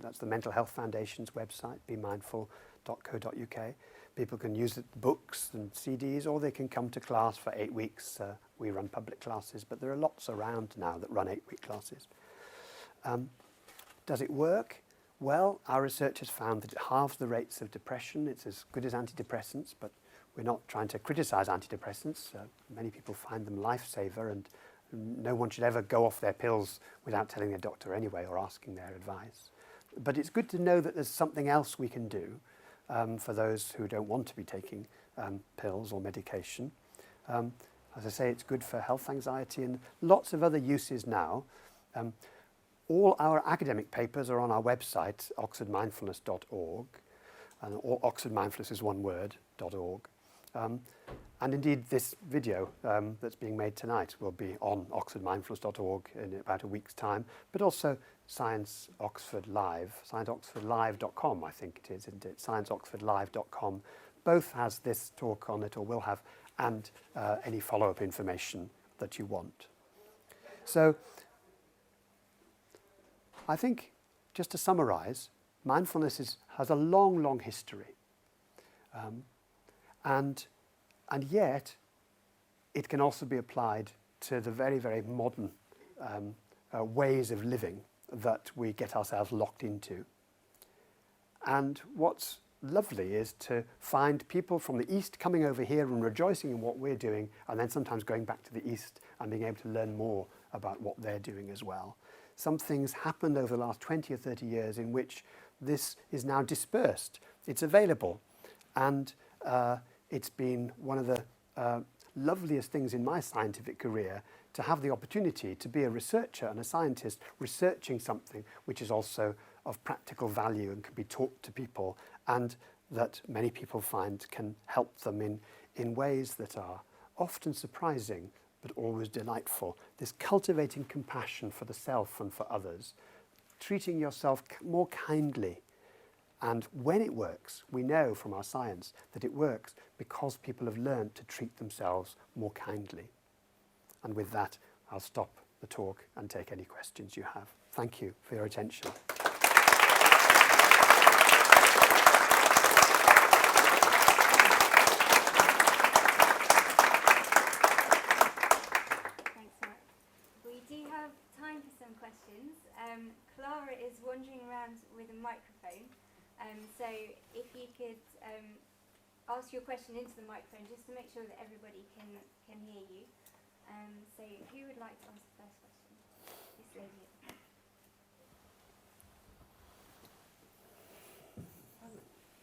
[SPEAKER 1] that's the Mental Health Foundation's website, bemindful.co.uk. People can use books and CDs, or they can come to class for 8 weeks. We run public classes, but there are lots around now that run 8-week classes. Does it work? Well, our research has found that it halves the rates of depression. It's as good as antidepressants, but we're not trying to criticise antidepressants. Many people find them lifesaver, and no one should ever go off their pills without telling their doctor anyway or asking their advice. But it's good to know that there's something else we can do for those who don't want to be taking pills or medication. As I say, it's good for health anxiety and lots of other uses now. All our academic papers are on our website, oxfordmindfulness.org, and Oxford Mindfulness is one word, .org. And indeed, this video that's being made tonight will be on oxfordmindfulness.org in about a week's time, but also Science Oxford Live, scienceoxfordlive.com, I think it is, isn't it? scienceoxfordlive.com both has this talk on it, or will have, and any follow-up information that you want. So, I think, just to summarise, mindfulness has a long, long history. And yet, it can also be applied to the very, very modern ways of living that we get ourselves locked into. And what's lovely is to find people from the East coming over here and rejoicing in what we're doing, and then sometimes going back to the East and being able to learn more about what they're doing as well. Some things happened over the last 20 or 30 years in which this is now dispersed. It's available, and it's been one of the loveliest things in my scientific career to have the opportunity to be a researcher and a scientist researching something which is also of practical value and can be taught to people, and that many people find can help them in ways that are often surprising but always delightful. This cultivating compassion for the self and for others, treating yourself more kindly. And when it works, we know from our science that it works because people have learned to treat themselves more kindly. And with that, I'll stop the talk and take any questions you have. Thank you for your attention.
[SPEAKER 2] Clara is wandering around with a microphone, so if you could ask your question into the microphone just to make sure that everybody can hear you. So who would like to ask the first question? This lady.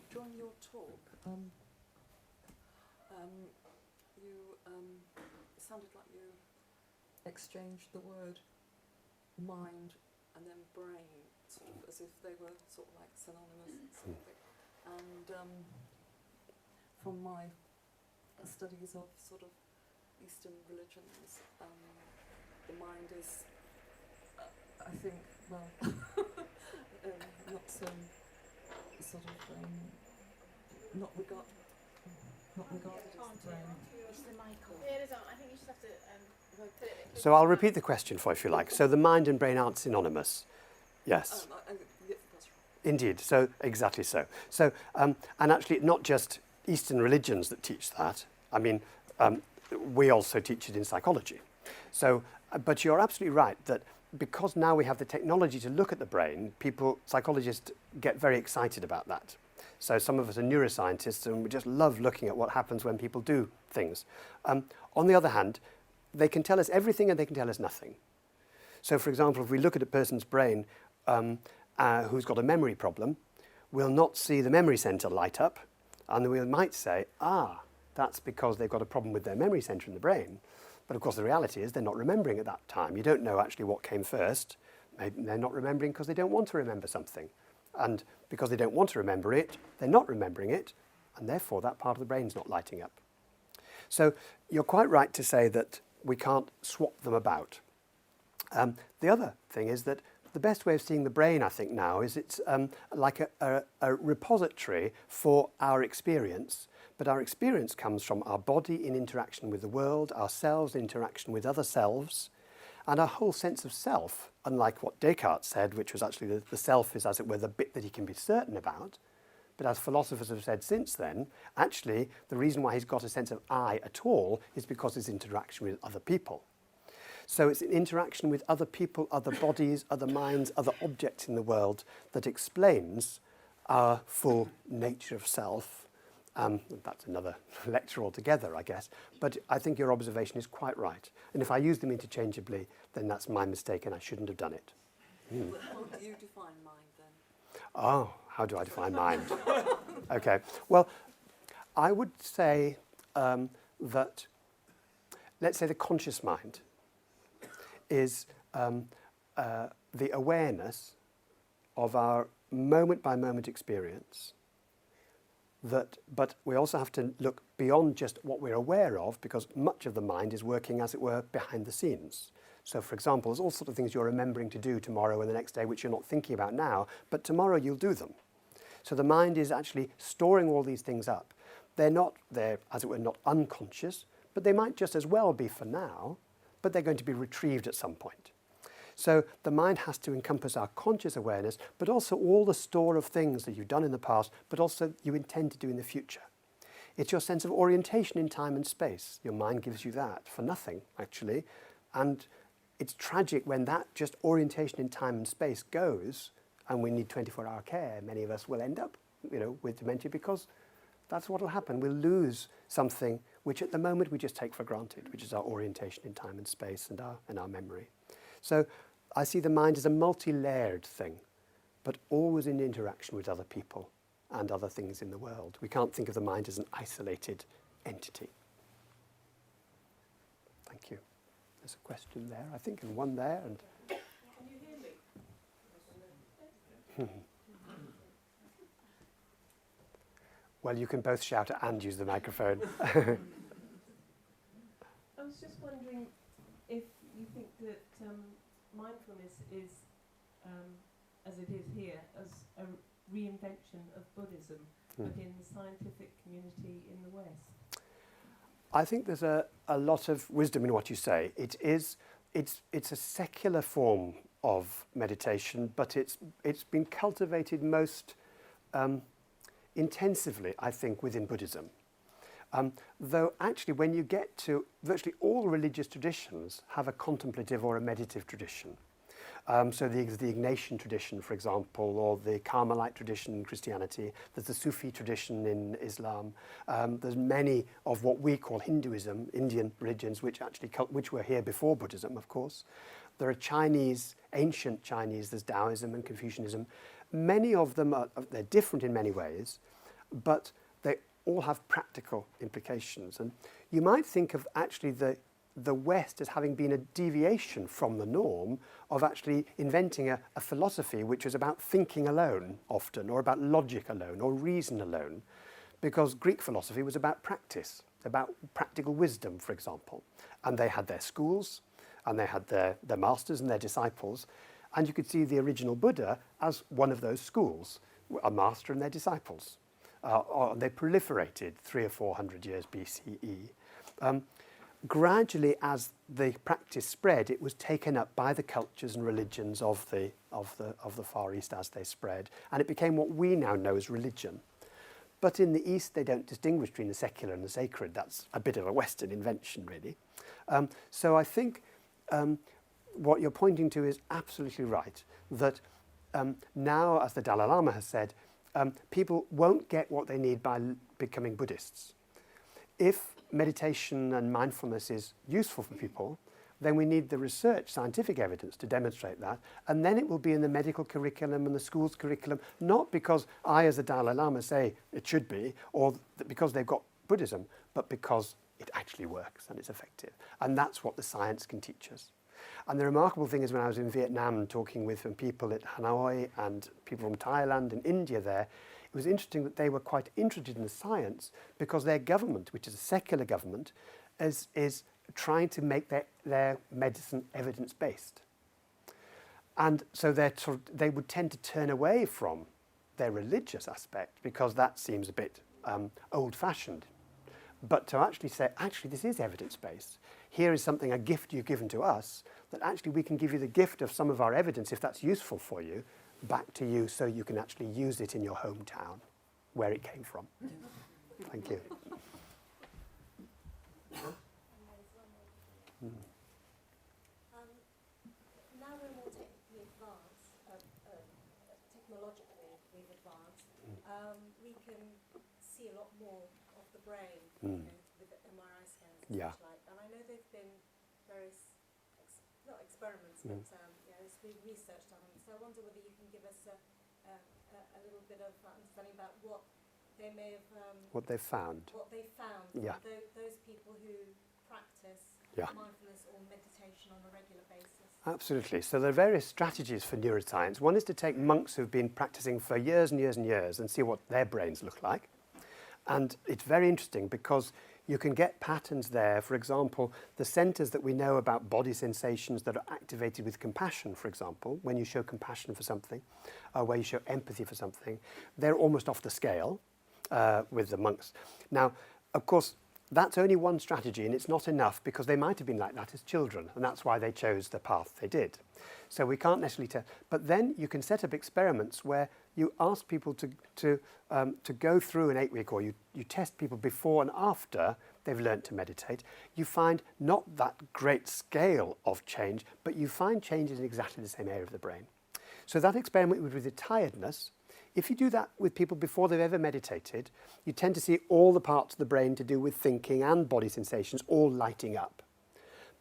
[SPEAKER 3] During your talk, it sounded like you exchanged the word mind and then brain, sort of as if they were sort of like synonymous and something. And from my studies of sort of Eastern religions, the mind is, I think, well, not so sort of not regarded as the brain.
[SPEAKER 2] Is the mic on?
[SPEAKER 4] Yeah, it is on. I think you just have to put it in.
[SPEAKER 1] So I'll repeat the question for you if you like. So the mind and brain aren't synonymous. Yes.
[SPEAKER 3] Yeah, that's right.
[SPEAKER 1] Indeed. So exactly so. So and actually not just Eastern religions that teach that. I mean, we also teach it in psychology. So, but you're absolutely right that because now we have the technology to look at the brain, psychologists get very excited about that. So some of us are neuroscientists and we just love looking at what happens when people do things. On the other hand, they can tell us everything and they can tell us nothing. So for example, if we look at a person's brain who's got a memory problem, we'll not see the memory centre light up, and we might say, that's because they've got a problem with their memory centre in the brain. But of course the reality is they're not remembering at that time. You don't know actually what came first. Maybe they're not remembering because they don't want to remember something. And because they don't want to remember it, they're not remembering it, and therefore that part of the brain's not lighting up. So you're quite right to say that we can't swap them about. The other thing is that the best way of seeing the brain, I think, now is it's like a repository for our experience. But our experience comes from our body in interaction with the world, our selves in interaction with other selves, and our whole sense of self, unlike what Descartes said, which was actually the self is, as it were, the bit that he can be certain about. But as philosophers have said since then, actually, the reason why he's got a sense of I at all is because his interaction with other people. So it's an interaction with other people, other bodies, other minds, other objects in the world that explains our full nature of self. That's another lecture altogether, I guess. But I think your observation is quite right. And if I use them interchangeably, then that's my mistake and I shouldn't have done it.
[SPEAKER 3] But how do you define mind then?
[SPEAKER 1] Oh, how do I define mind? Okay. Well, I would say that, let's say the conscious mind is the awareness of our moment-by-moment experience. But we also have to look beyond just what we're aware of, because much of the mind is working, as it were, behind the scenes. So, for example, there's all sorts of things you're remembering to do tomorrow and the next day which you're not thinking about now, but tomorrow you'll do them. So the mind is actually storing all these things up. They're, as it were, not unconscious, but they might just as well be for now, but they're going to be retrieved at some point. So the mind has to encompass our conscious awareness, but also all the store of things that you've done in the past, but also you intend to do in the future. It's your sense of orientation in time and space. Your mind gives you that for nothing, actually. And it's tragic when that just orientation in time and space goes, and we need 24-hour care. Many of us will end up, with dementia, because that's what will happen. We'll lose something which at the moment we just take for granted, which is our orientation in time and space and our memory. So I see the mind as a multi-layered thing, but always in interaction with other people and other things in the world. We can't think of the mind as an isolated entity. Thank you. There's a question there, I think, and one there. And
[SPEAKER 4] Can you hear me?
[SPEAKER 1] well, you can both shout and use the microphone.
[SPEAKER 5] I was just wondering if you think that mindfulness is, as it is here, as a reinvention of Buddhism, but in the scientific community in the West.
[SPEAKER 1] I think there's a lot of wisdom in what you say. It's a secular form of meditation, but it's been cultivated most intensively, I think, within Buddhism. Though actually when you get to virtually all religious traditions have a contemplative or a meditative tradition. So there's the Ignatian tradition, for example, or the Carmelite tradition in Christianity. There's the Sufi tradition in Islam. There's many of what we call Hinduism, Indian religions, which were here before Buddhism, of course. There are Chinese, ancient Chinese, there's Taoism and Confucianism. Many of them they're different in many ways, but they all have practical implications. And you might think of actually the West as having been a deviation from the norm of actually inventing a philosophy which was about thinking alone often, or about logic alone, or reason alone. Because Greek philosophy was about practice, about practical wisdom, for example. And they had their schools, and they had their masters and their disciples. And you could see the original Buddha as one of those schools, a master and their disciples. They proliferated 300 or 400 years BCE. Gradually, as the practice spread, it was taken up by the cultures and religions of the Far East as they spread, and it became what we now know as religion. But in the East, they don't distinguish between the secular and the sacred. That's a bit of a Western invention, really. So I think what you're pointing to is absolutely right, that now, as the Dalai Lama has said, people won't get what they need by becoming Buddhists. If meditation and mindfulness is useful for people, then we need the research, scientific evidence to demonstrate that, and then it will be in the medical curriculum and the school's curriculum, not because I, as the Dalai Lama, say it should be, or because they've got Buddhism, but because it actually works and it's effective. And that's what the science can teach us. And the remarkable thing is, when I was in Vietnam talking with people at Hanoi and people from Thailand and India there, it was interesting that they were quite interested in the science because their government, which is a secular government, is trying to make their medicine evidence-based. And so they would tend to turn away from their religious aspect because that seems a bit old-fashioned. But to actually say, actually, this is evidence-based. Here is something, a gift you've given to us, that actually we can give you the gift of some of our evidence, if that's useful for you, back to you so you can actually use it in your hometown, where it came from. Thank you.
[SPEAKER 6] Now we're more technically advanced, technologically we've advanced, we can see a lot more of the brain you know, with the MRI scans and
[SPEAKER 1] Yeah.
[SPEAKER 6] such like. And I know there've been various, not experiments, but you know, there's been research done on it. So I wonder whether you can give us a little bit of understanding about what they may have,
[SPEAKER 1] What they've found.
[SPEAKER 6] what they found
[SPEAKER 1] Yeah.
[SPEAKER 6] from those people who practice
[SPEAKER 1] Yeah.
[SPEAKER 6] mindfulness or meditation on a regular basis.
[SPEAKER 1] Absolutely. So there are various strategies for neuroscience. One is to take monks who've been practicing for years and years and years and see what their brains look like. And it's very interesting because you can get patterns there. For example, the centers that we know about body sensations that are activated with compassion, for example, when you show compassion for something, where you show empathy for something, they're almost off the scale with the monks. Now, of course, that's only one strategy, and it's not enough because they might have been like that as children, and that's why they chose the path they did. So we can't necessarily tell. But then you can set up experiments where you ask people to go through an 8-week, or you test people before and after they've learnt to meditate. You find not that great scale of change, but you find changes in exactly the same area of the brain. So that experiment with the tiredness, if you do that with people before they've ever meditated, you tend to see all the parts of the brain to do with thinking and body sensations all lighting up.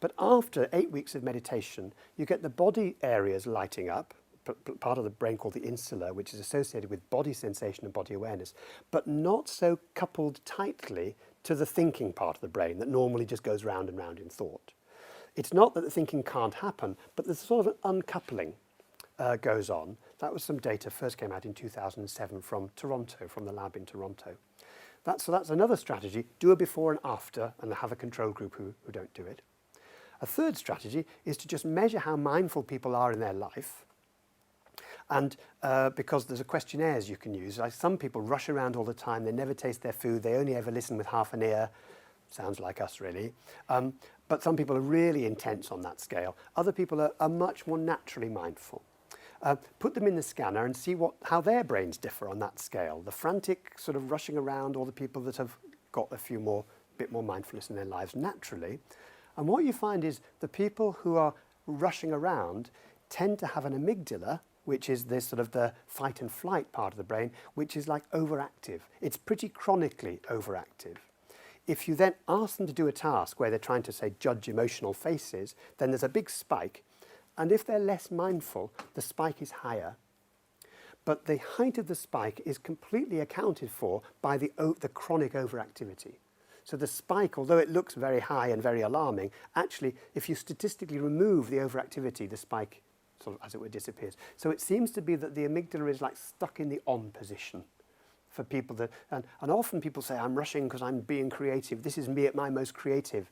[SPEAKER 1] But after 8 weeks of meditation, you get the body areas lighting up, part of the brain called the insula, which is associated with body sensation and body awareness, but not so coupled tightly to the thinking part of the brain that normally just goes round and round in thought. It's not that the thinking can't happen, but there's sort of an uncoupling goes on. That was some data first came out in 2007 from Toronto, from the lab in Toronto. So that's another strategy. Do a before and after and have a control group who don't do it. A third strategy is to just measure how mindful people are in their life. And because there's a questionnaires you can use. Like some people rush around all the time, they never taste their food, they only ever listen with half an ear. Sounds like us, really. But some people are really intense on that scale. Other people are much more naturally mindful. Put them in the scanner and see how their brains differ on that scale. The frantic sort of rushing around, or the people that have got a bit more mindfulness in their lives naturally. And what you find is the people who are rushing around tend to have an amygdala, which is this sort of the fight and flight part of the brain, which is like overactive. It's pretty chronically overactive. If you then ask them to do a task where they're trying to, say, judge emotional faces, then there's a big spike. And if they're less mindful, the spike is higher. But the height of the spike is completely accounted for by the chronic overactivity. So the spike, although it looks very high and very alarming, actually, if you statistically remove the overactivity, the spike sort of, as it were, disappears. So it seems to be that the amygdala is like stuck in the on position for people that, and often people say, I'm rushing because I'm being creative. This is me at my most creative.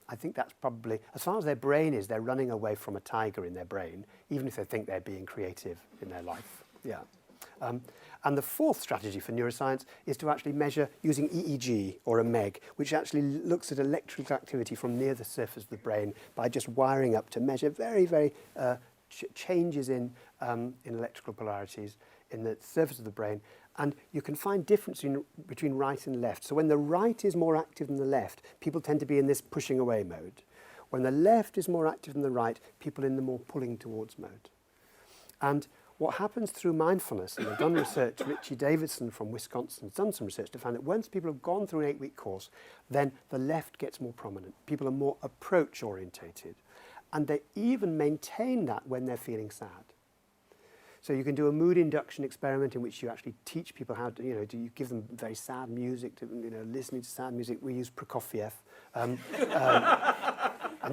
[SPEAKER 1] I think that's probably, as far as their brain is, they're running away from a tiger in their brain, even if they think they're being creative in their life. Yeah. And the fourth strategy for neuroscience is to actually measure using EEG or a MEG, which actually looks at electrical activity from near the surface of the brain by just wiring up to measure very, very changes in electrical polarities in the surface of the brain. And you can find difference between right and left. So when the right is more active than the left, people tend to be in this pushing away mode. When the left is more active than the right, people in the more pulling towards mode. And what happens through mindfulness, and they've done research, Richie Davidson from Wisconsin has done some research to find that once people have gone through an 8-week course, then the left gets more prominent. People are more approach orientated. And they even maintain that when they're feeling sad. So you can do a mood induction experiment in which you actually teach people how to, you give them very sad music, listening to sad music. We use Prokofiev. And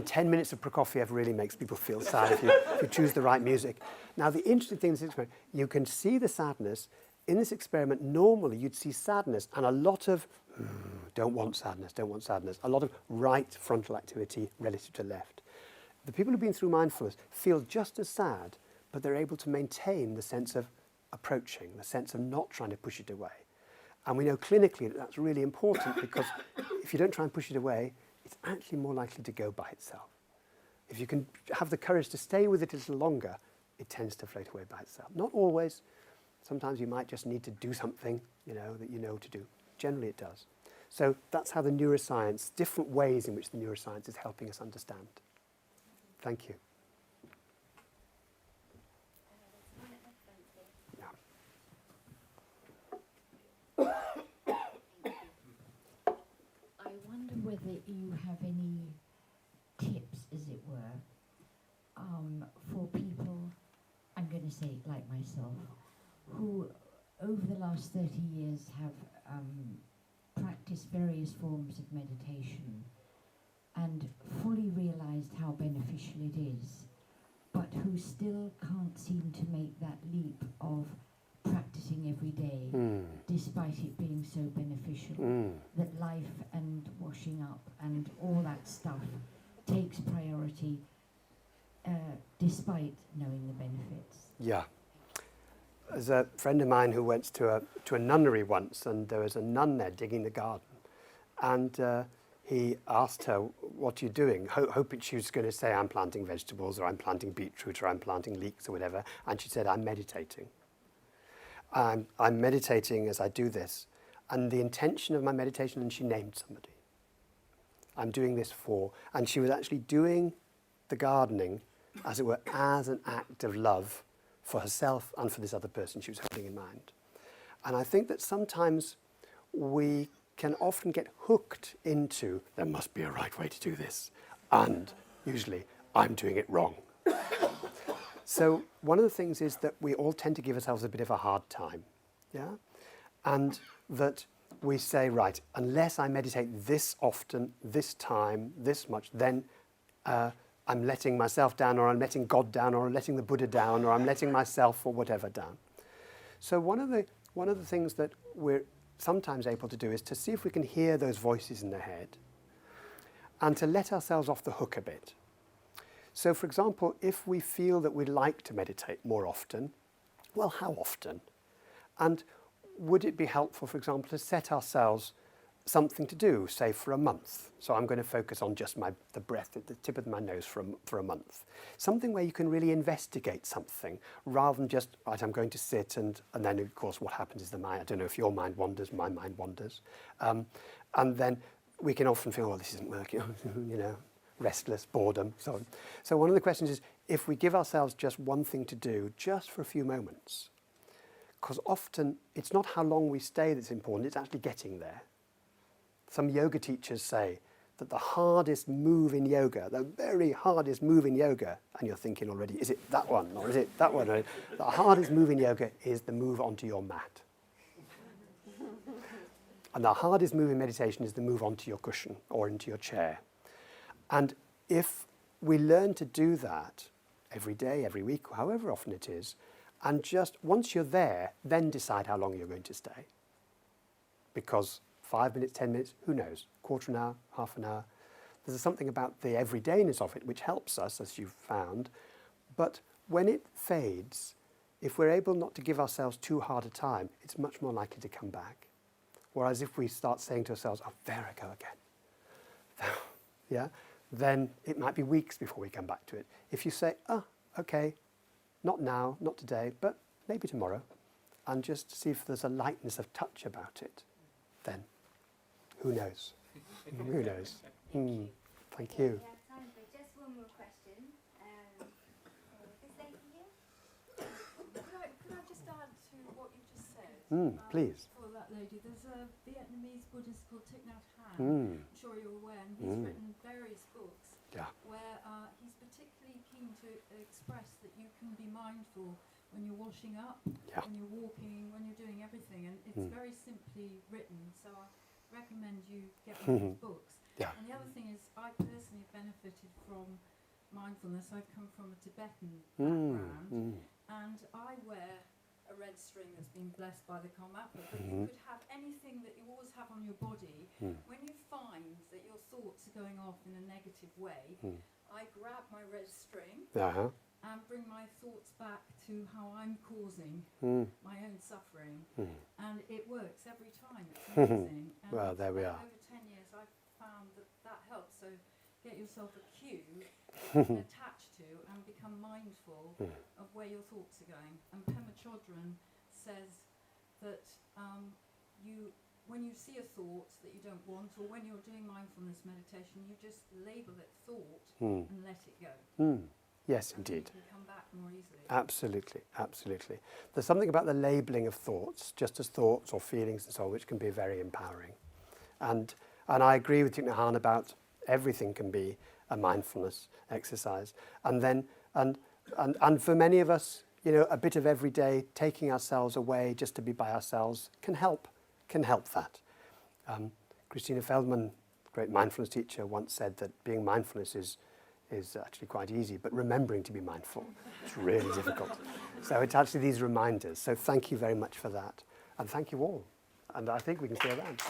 [SPEAKER 1] 10 minutes of Prokofiev really makes people feel sad if you choose the right music. Now, the interesting thing in this experiment, you can see the sadness. In this experiment, normally you'd see sadness and a lot of, don't want sadness, a lot of right frontal activity relative to left. The people who've been through mindfulness feel just as sad, but they're able to maintain the sense of approaching, the sense of not trying to push it away. And we know clinically that that's really important because if you don't try and push it away, it's actually more likely to go by itself. If you can have the courage to stay with it a little longer, it tends to float away by itself. Not always. Sometimes you might just need to do something, that you know to do. Generally it does. So that's how the neuroscience, different ways in which the neuroscience is helping us understand. Thank you.
[SPEAKER 7] I wonder whether you have any tips, as it were, for people, I'm going to say like myself, who over the last 30 years have practiced various forms of meditation and fully realized how beneficial it is, but who still can't seem to make that leap of practicing every day, despite it being so beneficial, that life and washing up and all that stuff takes priority despite knowing the benefits.
[SPEAKER 1] Yeah. There's a friend of mine who went to a nunnery once, and there was a nun there digging the garden. And he asked her, "What are you doing?" Hoping she was going to say, "I'm planting vegetables," or "I'm planting beetroot," or "I'm planting leeks," or whatever. And she said, "I'm meditating. I'm meditating as I do this." And the intention of my meditation, and she named somebody. I'm doing this for, and she was actually doing the gardening, as it were, as an act of love for herself and for this other person she was holding in mind. And I think that sometimes we can often get hooked into, there must be a right way to do this, and usually I'm doing it wrong. So one of the things is that we all tend to give ourselves a bit of a hard time, yeah? And that we say, right, unless I meditate this often, this time, this much, then I'm letting myself down, or I'm letting God down, or I'm letting the Buddha down, or I'm letting myself or whatever down. So one of the things that we're sometimes able to do is to see if we can hear those voices in the head and to let ourselves off the hook a bit. So for example, if we feel that we'd like to meditate more often, well, how often? And would it be helpful, for example, to set ourselves something to do, say for a month? So I'm going to focus on just the breath at the tip of my nose for a month. Something where you can really investigate something rather than just, right, I'm going to sit and then of course what happens is the mind, I don't know if your mind wanders, my mind wanders. And then we can often feel, well, this isn't working, restless, boredom, so on. So one of the questions is, if we give ourselves just one thing to do, just for a few moments, because often it's not how long we stay that's important, it's actually getting there. Some yoga teachers say that the hardest move in yoga, the very hardest move in yoga, and you're thinking already, is it that one or is it that one? The hardest move in yoga is the move onto your mat. And the hardest move in meditation is the move onto your cushion or into your chair. And if we learn to do that every day, every week, however often it is, and just once you're there, then decide how long you're going to stay. Because 5 minutes, 10 minutes, who knows, quarter an hour, half an hour. There's something about the everydayness of it which helps us, as you've found. But when it fades, if we're able not to give ourselves too hard a time, it's much more likely to come back. Whereas if we start saying to ourselves, oh, there I go again, yeah, then it might be weeks before we come back to it. If you say, oh, okay, not now, not today, but maybe tomorrow, and just see if there's a lightness of touch about it, then who knows? Who knows? Thank you.
[SPEAKER 2] We have time for just one more question. This lady here?
[SPEAKER 3] Could I just add to what you just said?
[SPEAKER 1] Please.
[SPEAKER 3] For that lady, there's a Vietnamese Buddhist called Thich Nhat Hanh. I'm sure you're aware, and he's written various books where he's particularly keen to express that you can be mindful when you're washing up, when you're walking, when you're doing everything, and it's very simply written. So I recommend you get one of his books. And the other thing is, I personally benefited from mindfulness. I've come from a Tibetan background, and I wear a red string that's been blessed by the Karmapa, but you could have anything that you always have on your body. When you find that your thoughts are going off in a negative way, I grab my red string and bring my thoughts back to how I'm causing my own suffering. And it works every time. It's amazing. And
[SPEAKER 1] Well, there we are.
[SPEAKER 3] Over 10 years, I've found that helps. So get yourself a cue that you can attach to and become mindful of where your thoughts are going. And Pema Chodron says that when you see a thought that you don't want, or when you're doing mindfulness meditation, you just label it thought and let it go.
[SPEAKER 1] Yes,
[SPEAKER 3] And
[SPEAKER 1] indeed.
[SPEAKER 3] you can come back more easily.
[SPEAKER 1] Absolutely, absolutely. There's something about the labelling of thoughts, just as thoughts or feelings and so on, which can be very empowering. And I agree with Thich Nhat Hanh about everything can be a mindfulness exercise. And then, and for many of us, you know, a bit of every day, taking ourselves away just to be by ourselves can help that. Christina Feldman, great mindfulness teacher, once said that being mindfulness is actually quite easy, but remembering to be mindful is really difficult. So it's actually these reminders. So thank you very much for that. And thank you all. And I think we can stay around.